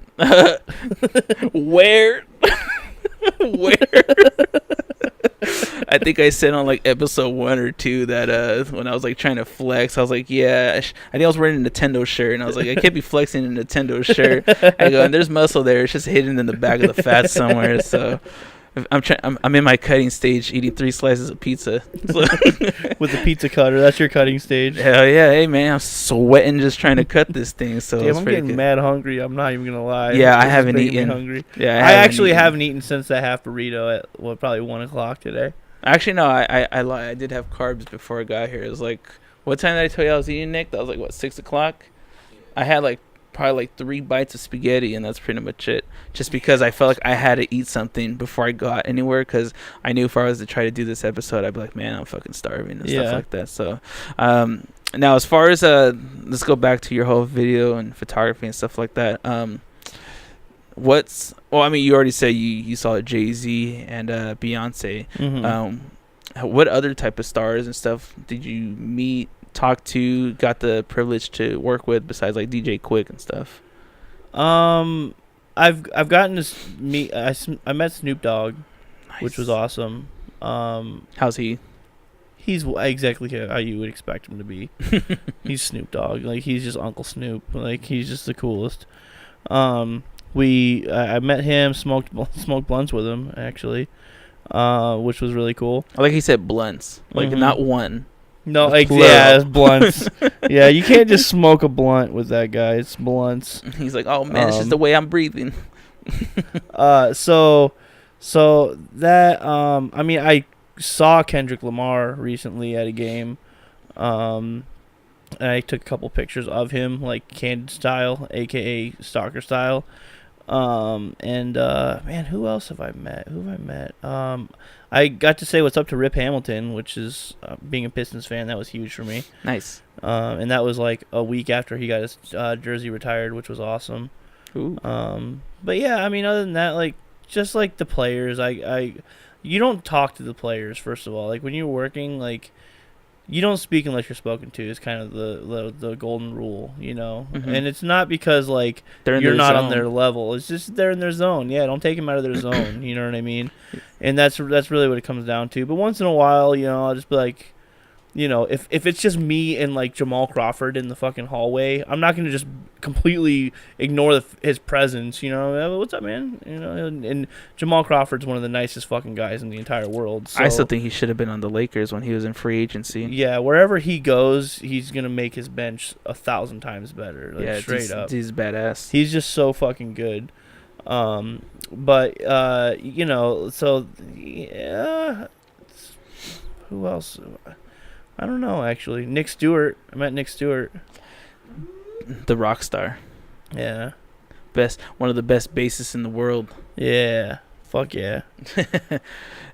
Where? Where? I think I said on like episode 1 or 2 that when I was like trying to flex, I was like, yeah, I think I was wearing a Nintendo shirt, and I was like, I can't be flexing a Nintendo shirt. I go, and there's muscle there. It's just hidden in the back of the fat somewhere. So I'm in my cutting stage, eating 3 slices of pizza. So With the pizza cutter, that's your cutting stage. hell yeah, hey man, I'm sweating just trying to cut this thing. So Damn, it's I'm pretty getting good. mad hungry. I'm not even gonna lie. Yeah, I This is haven't making me eaten. hungry. Yeah, I actually eaten. haven't eaten since that half burrito at probably 1:00 today. Actually, no, I lied. I did have carbs before I got here. It was like, what time did I tell you I was eating, Nick? That was like, what, 6 o'clock? I had like probably like 3 bites of spaghetti, and that's pretty much it. Just because I felt like I had to eat something before I got anywhere, because I knew if I was to try to do this episode, I'd be like, man, I'm fucking starving and stuff like that. So, now as far as, let's go back to your whole video and photography and stuff like that. Well, I mean, you already said you saw Jay-Z and Beyonce. Mm-hmm. What other type of stars and stuff did you meet, talk to, got the privilege to work with besides like DJ Quick and stuff? I've gotten to meet. I met Snoop Dogg, which was Nice. awesome. How's he? He's exactly how you would expect him to be. He's Snoop Dogg. Like, he's just Uncle Snoop. Like, he's just the coolest. I met him, smoked blunts with him actually, which was really cool. I like he said blunts, like Mhm. not one. No, It's yeah, plural. it's blunts. Yeah, you can't just smoke a blunt with that guy. It's blunts. He's like, oh man, it's just the way I'm breathing. So that I mean, I saw Kendrick Lamar recently at a game, and I took a couple pictures of him, like candid style, aka stalker style. Man, who else have I met? I got to say what's up to Rip Hamilton, which is, being a Pistons fan, that was huge for me. Nice. And that was like a week after he got his jersey retired, which was awesome. Ooh. But yeah, I mean, other than that, like, just like the players, you don't talk to the players, first of all. Like, when you're working, like, you don't speak unless you're spoken to. Is kind of the golden rule, you know. Mhm. And it's not because like They're in you're their not zone. on their level. It's just they're in their zone. Yeah, don't take them out of their zone. You know what I mean? And that's really what it comes down to. But once in a while, you know, I'll just be like, you know, if it's just me and like Jamal Crawford in the fucking hallway, I'm not gonna just completely ignore his presence. You know, what's up, man? You know, and Jamal Crawford's one of the nicest fucking guys in the entire world. So, I still think he should have been on the Lakers when he was in free agency. yeah, wherever he goes, he's gonna make his bench 1,000 times better. Like, Yeah, straight up. he's badass. He's just so fucking good. But you know, so yeah, who else? I don't know, actually. Nick Stewart. I met Nick Stewart. The rock star. Yeah. one of the best bassists in the world. Yeah. Fuck yeah.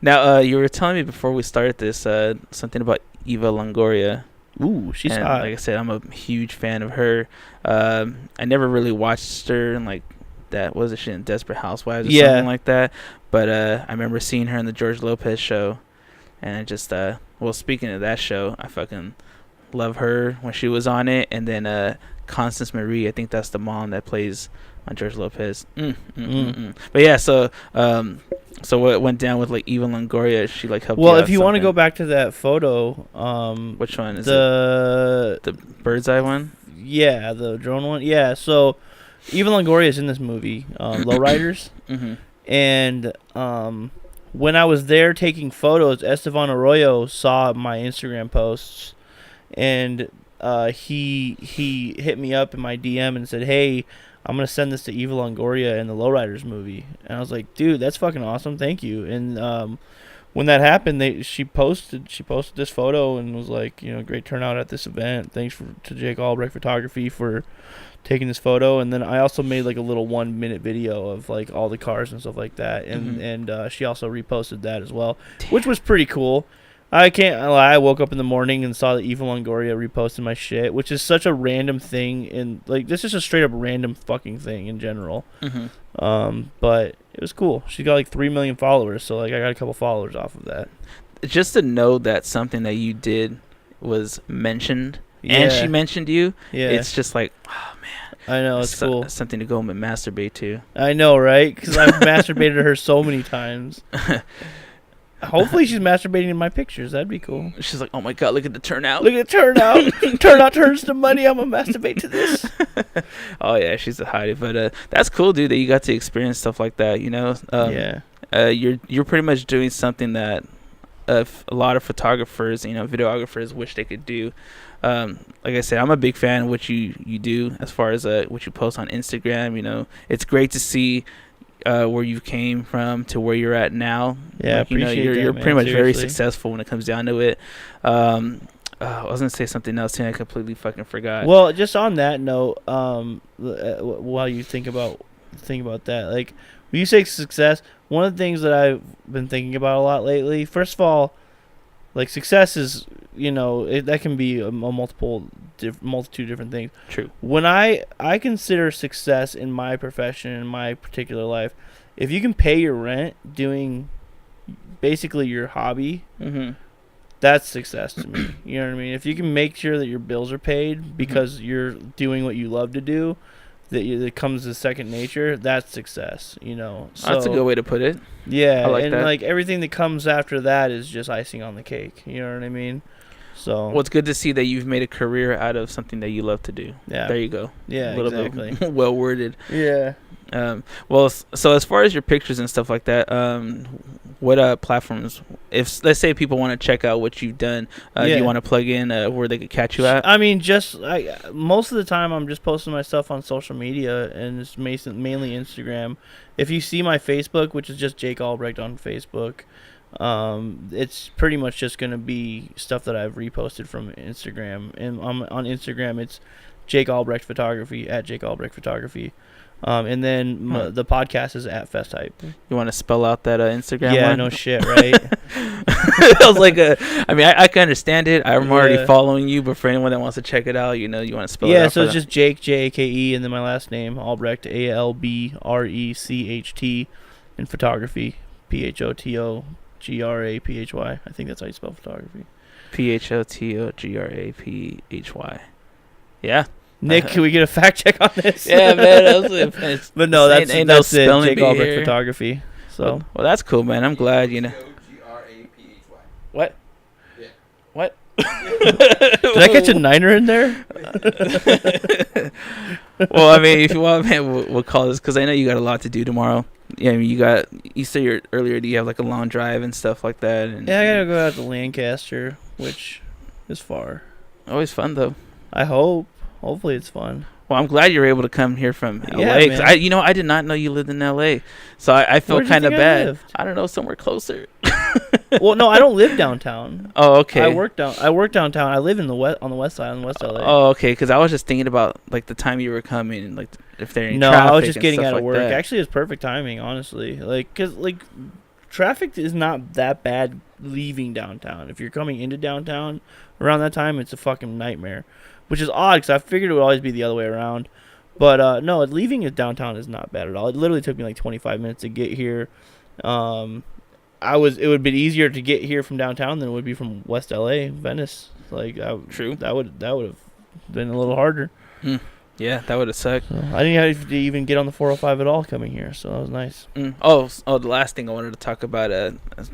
Now, you were telling me before we started this something about Eva Longoria. Ooh, she's and hot. like I said, I'm a huge fan of her. I never really watched her in like that. Was it she in Desperate Housewives or something like that? But I remember seeing her in the George Lopez show, and I just well, speaking of that show, I fucking love her when she was on it, and then Constance Marie, I think that's the mom that plays on George Lopez. But yeah, so what went down with like Eva Longoria? She like helped. Well, you if you want to go back to that photo, which one is it? The bird's eye one? Yeah, the drone one. Yeah, so Eva Longoria is in this movie, Lowriders. And when I was there taking photos, Estevan Arroyo saw my Instagram posts, and he hit me up in my DM and said, "Hey, I'm gonna send this to Eva Longoria in the Lowriders movie." And I was like, "Dude, that's fucking awesome. Thank you." And when that happened, she posted this photo and was like, great turnout at this event. Thanks to Jake Albrecht Photography for taking this photo. And then I also made like a little 1-minute video of like all the cars and stuff like that. And she also reposted that as well, which was pretty cool. I can't lie. I woke up in the morning and saw that Eva Longoria reposted my shit, which is such a random thing. And like, this is a straight up random fucking thing in general. But it was cool. She got like 3 million followers, so like I got a couple followers off of that. Just to know that something that you did was mentioned, and she mentioned you. Yeah, it's just like, oh man, I know, it's cool. Something to go home and masturbate to. I know, right? Because I've masturbated to her so many times. Hopefully she's masturbating in my pictures. That'd be cool. She's like, oh my god, look at the turnout. Look at the turnout. Turnout turns to money. I'm going to masturbate to this. Oh, yeah, she's a hottie. But that's cool, dude, that you got to experience stuff like that, You're pretty much doing something that a lot of photographers, videographers wish they could do. Like I said, I'm a big fan of what you do as far as what you post on Instagram. It's great to see where you came from to where you're at now. Yeah, you're pretty much very successful when it comes down to it. I was gonna say something else and I completely fucking forgot. Well, just on that note, while you think about that, like when you say success, one of the things that I've been thinking about a lot lately, first of all, like success is, that can be a multitude of different things. True. When I consider success in my profession, in my particular life, if you can pay your rent doing basically your hobby, that's success to me. You know what I mean? If you can make sure that your bills are paid because you're doing what you love to do, that comes as second nature, that's success, So, that's a good way to put it. Yeah, I like that. Like everything that comes after that is just icing on the cake. You know what I mean? So, well, it's good to see that you've made a career out of something that you love to do. Yeah. There you go. Yeah, a little exactly. bit well worded. Yeah. Well, so as far as your pictures and stuff like that, what platforms? If let's say people want to check out what you've done, do you want to plug in where they could catch you at? I mean, most of the time I'm just posting my stuff on social media, and it's mainly Instagram. If you see my Facebook, which is just Jake Albrecht on Facebook, it's pretty much just gonna be stuff that I've reposted from Instagram, and on Instagram it's Jake Albrecht Photography at Jake Albrecht Photography. And then the podcast is at Fest Hype. You want to spell out that Instagram one? Yeah, no shit, right? I was like, I can understand it. I'm already following you, but for anyone that wants to check it out, you want to spell it out. Yeah, so it's just Jake, Jake, and then my last name, Albrecht, Albrecht, and photography, PHOTOGRAPHY. I think that's how you spell photography. PHOTOGRAPHY. Yeah. Nick, can we get a fact check on this? Yeah, man. But no, that's no it. Jake Albrecht here. Photography. So well, that's cool, man. I'm glad What? Yeah. What? Did I catch a niner in there? Well, I mean, if you want, man, we'll call this because I know you got a lot to do tomorrow. Yeah, I mean, you said earlier you have like a long drive and stuff like that. And yeah, I gotta go out to Lancaster, which is far. Always fun though. I hope. Hopefully it's fun. Well, I'm glad you're able to come here from LA. Yeah, man. I did not know you lived in LA, so I feel kind of bad. I don't know, somewhere closer. Well, no, I don't live downtown. Oh, okay. I work downtown. I live in the on the west side, in West LA. Oh, okay. Because I was just thinking about like the time you were coming, like if there any No, traffic I was just and getting stuff out of like work. that. Actually, it's perfect timing, honestly. Like, cause like traffic is not that bad leaving downtown. If you're coming into downtown around that time, it's a fucking nightmare, which is odd because I figured it would always be the other way around. But no, leaving it downtown is not bad at all. It literally took me like 25 minutes to get here. It would be easier to get here from downtown than it would be from West LA, Venice. Like, True. That would have been a little harder. Yeah, that would have sucked. So I didn't have to even get on the 405 at all coming here, so that was nice. Oh, the last thing I wanted to talk about,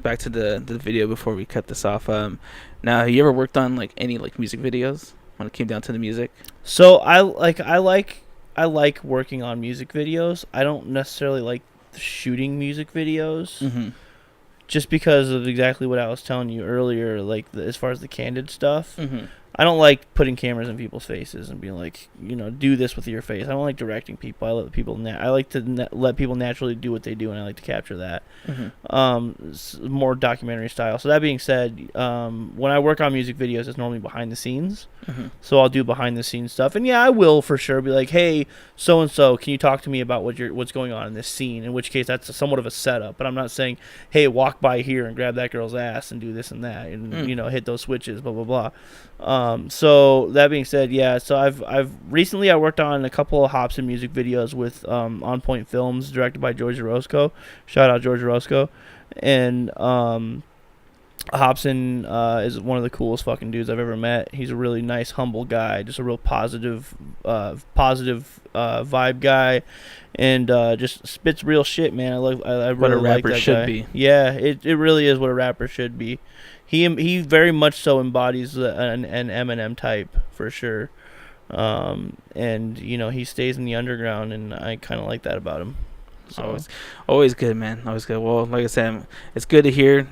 back to the video before we cut this off. Now, have you ever worked on like any like music videos when it came down to the music? So I like working on music videos. I don't necessarily like shooting music videos. Mm-hmm. Just because of exactly what I was telling you earlier, like as far as the candid stuff. Mm-hmm. I don't like putting cameras in people's faces and being like, do this with your face. I don't like directing people. I let people. I like to let people naturally do what they do, and I like to capture that. Mm-hmm. More documentary style. So that being said, when I work on music videos, it's normally behind the scenes. Mm-hmm. So I'll do behind the scenes stuff, and yeah, I will for sure be like, hey, so and so, can you talk to me about what's going on in this scene? In which case, that's somewhat of a setup. But I'm not saying, hey, walk by here and grab that girl's ass and do this and that, and hit those switches, blah blah blah. So that being said, yeah. So I've recently I worked on a couple of Hobson music videos with On Point Films, directed by George Orozco. Shout out George Orozco, and Hobson is one of the coolest fucking dudes I've ever met. He's a really nice, humble guy, just a real positive vibe guy, and just spits real shit, man. I really What a like rapper that should guy. be. Yeah, it really is what a rapper should be. He very much so embodies an Eminem type for sure, and he stays in the underground, and I kind of like that about him. So. Always good, man. Always good. Well, like I said, it's good to hear,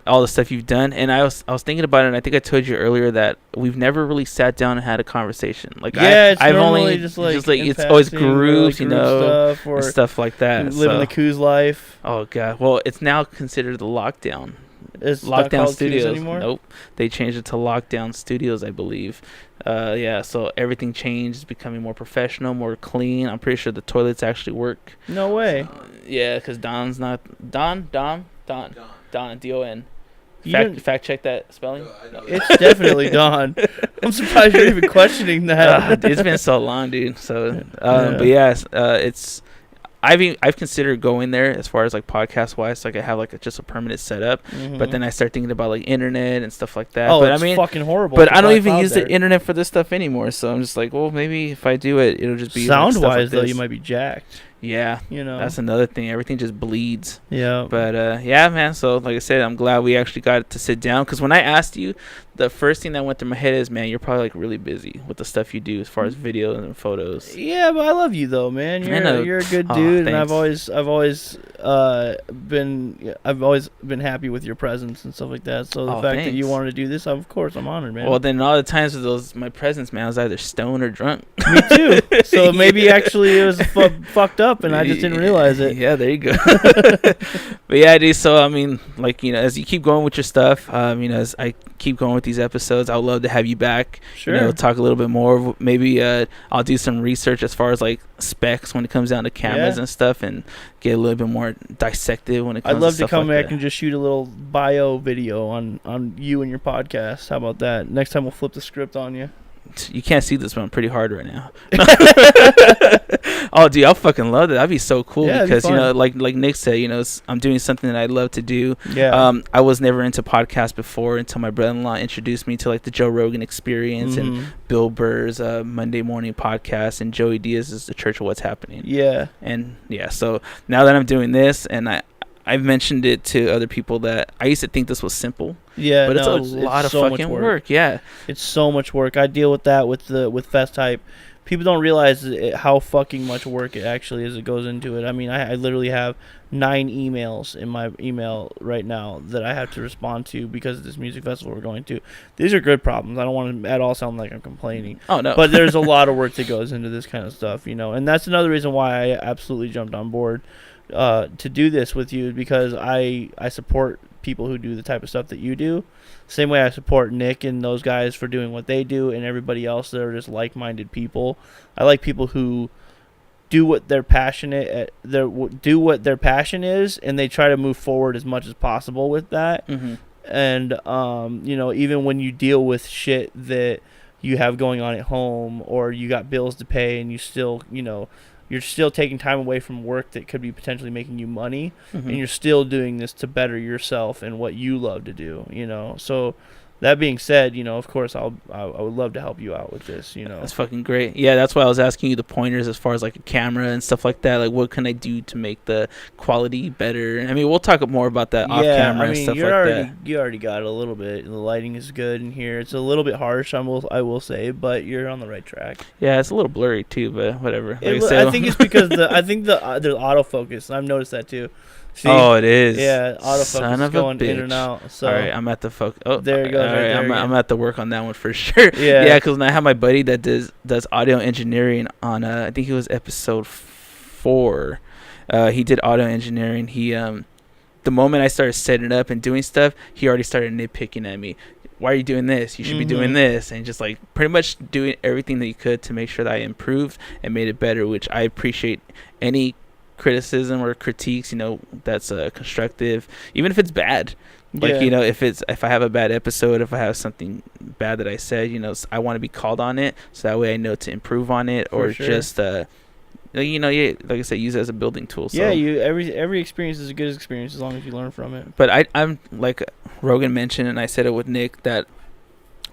all the stuff you've done. And I was thinking about it, and I think I told you earlier that we've never really sat down and had a conversation. Like, yeah, I've only just like it's always grooves, stuff and stuff like that. Living the Coos life. Oh god. Well, it's now considered the Lockdown. It's Lockdown not called Studios. Coos anymore? Nope, they changed it to Lockdown Studios, I believe. Yeah, so everything changed. It's becoming more professional, more clean. I'm pretty sure the toilets actually work. No way. Yeah, because Don's not Don. D-O-N. You Fact check that spelling. No. It's definitely Don. I'm surprised you're even questioning that. It's been so long, dude. So, but yeah, it's. I've considered going there as far as like podcast wise, so I could have like just a permanent setup. But then I start thinking about like internet and stuff like that. Oh, but it's I mean, fucking horrible. But I don't even use the internet for this stuff anymore. So I'm just like, well, maybe if I do it, it'll just be sound like, wise like though. You might be jacked. Yeah, that's another thing. Everything just bleeds. Yeah. But yeah, man. So like I said, I'm glad we actually got to sit down, because when I asked you, the first thing that went through my head is, man, you're probably like really busy with the stuff you do as far as video and photos. Yeah, but I love you though, man. You're a good dude, and I've always been happy with your presence and stuff like that. So the fact that you wanted to do this, of course, I'm honored, man. Well, then all the times with my presence, man, I was either stoned or drunk. Me too. So maybe actually it was fucked up, and I just didn't realize it. Yeah, there you go. But yeah, dude. So I mean, like, as you keep going with your stuff, as I keep going with these episodes, I would love to have you back. Sure. Talk a little bit more. Maybe I'll do some research as far as like specs when it comes down to cameras and stuff, and get a little bit more dissected when it comes. I'd love to come like back that. and just shoot a little bio video on you and your podcast. How about that? Next time we'll flip the script on you. You can't see this, but I'm pretty hard right now. Oh, dude, I'll fucking love that. That'd be so cool, because like Nick said, I'm doing something that I love to do. Yeah. I was never into podcasts before until my brother-in-law introduced me to like the Joe Rogan Experience and Bill Burr's Monday Morning Podcast, and Joey Diaz's The Church of What's Happening. Yeah. And yeah, so now that I'm doing this, and I've mentioned it to other people that I used to think this was simple. Yeah, but it's a lot of so fucking work. Yeah, it's so much work. I deal with that with Fest Hype. People don't realize how fucking much work it actually is. It goes into it. I mean, I literally have 9 emails in my email right now that I have to respond to because of this music festival we're going to. These are good problems. I don't want to at all sound like I'm complaining. Oh no, but there's a lot of work that goes into this kind of stuff, and that's another reason why I absolutely jumped on board. to do this with you because I support people who do the type of stuff that you do. Same way I support Nick and those guys for doing what they do, and everybody else that are just like-minded people. I like people who do what they're passionate at, do what their passion is, and they try to move forward as much as possible with that. Mm-hmm. And even when you deal with shit that you have going on at home, or you got bills to pay, and you still, you're still taking time away from work that could be potentially making you money, Mm-hmm. and you're still doing this to better yourself and what you love to do. So that being said, of course I would love to help you out with this. That's fucking great. Yeah, that's why I was asking you the pointers as far as like a camera and stuff like that. Like, what can I do to make the quality better? I mean, we'll talk more about that off camera and stuff like that. You already got a little bit. The lighting is good in here. It's a little bit harsh, I will say, but you're on the right track. Yeah, it's a little blurry too, but whatever. I think it's because the autofocus. I've noticed that too. See? Oh, it is. Yeah, autofocus Son is of a going in bitch. and out. So all right, I'm at the focus. Oh, there it goes. All Right right, there I'm again. at to work on that one for sure. Yeah, because when I have my buddy that does audio engineering on, I think it was episode 4. He did audio engineering. He the moment I started setting it up and doing stuff, he already started nitpicking at me. Why are you doing this? You should be doing this. And just like pretty much doing everything that you could to make sure that I improved and made it better, which I appreciate. Any criticism or critiques, that's constructive, even if it's bad. Like, Yeah. if I have a bad episode, if I have something bad that I said, I want to be called on it, so that way I know to improve on it, or sure. just like I said, use it as a building tool. So. Yeah, every experience is a good experience as long as you learn from it. But I'm like Rogan mentioned, and I said it with Nick, that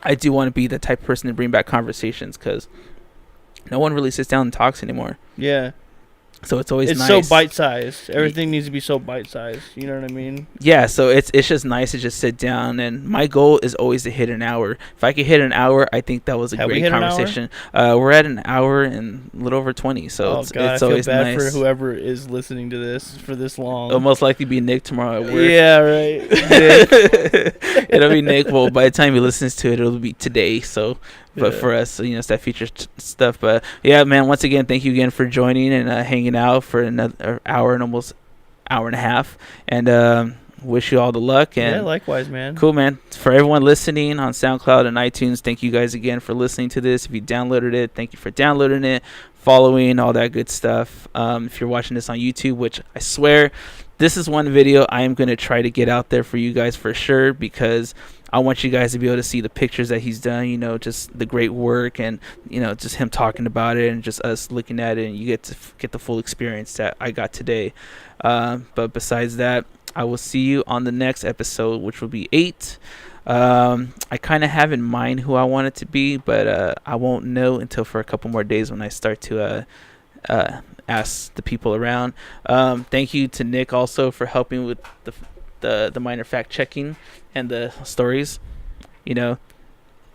I do want to be the type of person to bring back conversations, because no one really sits down and talks anymore. Yeah. So it's always It's nice. so bite-sized. Everything needs to be so bite-sized. You know what I mean? Yeah, so it's just nice to just sit down, and my goal is always to hit an hour. If I could hit an hour, I think that was a Have we great hit an hour? conversation. We're at an hour and a little over 20, so it's I feel always bad nice. for whoever is listening to this for this long. It'll most likely be Nick tomorrow at work. Yeah, right. It'll be Nick. Well, by the time he listens to it, it'll be today. So, but Yeah. for us, it's that future stuff. But yeah, man, once again, thank you again for joining and hanging out for another hour and almost hour and a half. And wish you all the luck. And Yeah, likewise, man. cool, man. For everyone listening on SoundCloud and iTunes, thank you guys again for listening to this. If you downloaded it, thank you for downloading it, following, all that good stuff. If you're watching this on YouTube, which I swear, this is one video I am going to try to get out there for you guys for sure, because I want you guys to be able to see the pictures that he's done, just the great work, and, just him talking about it, and just us looking at it, and you get to get the full experience that I got today. But besides that, I will see you on the next episode, which will be 8. I kind of have in mind who I want it to be, but I won't know until for a couple more days when I start to ask the people around. Thank you to Nick also for helping with the minor fact checking and the stories,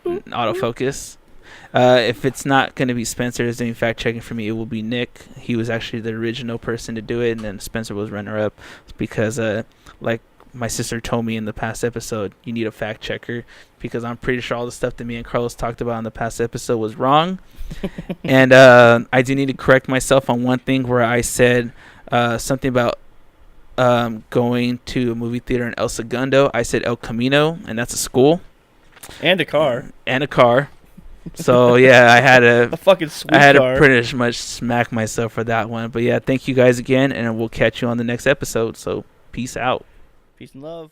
autofocus. If it's not going to be Spencer as doing fact checking for me, it will be Nick. He was actually the original person to do it, and then Spencer was runner up, because like my sister told me in the past episode, you need a fact checker, because I'm pretty sure all the stuff that me and Carlos talked about in the past episode was wrong. And I do need to correct myself on one thing where I said something about going to a movie theater in El Segundo. I said El Camino, and that's a school And a car. So yeah, I had A fucking sweet I had car. to pretty much smack myself for that one. But yeah, thank you guys again, and we'll catch you on the next episode. So peace out. Peace and love.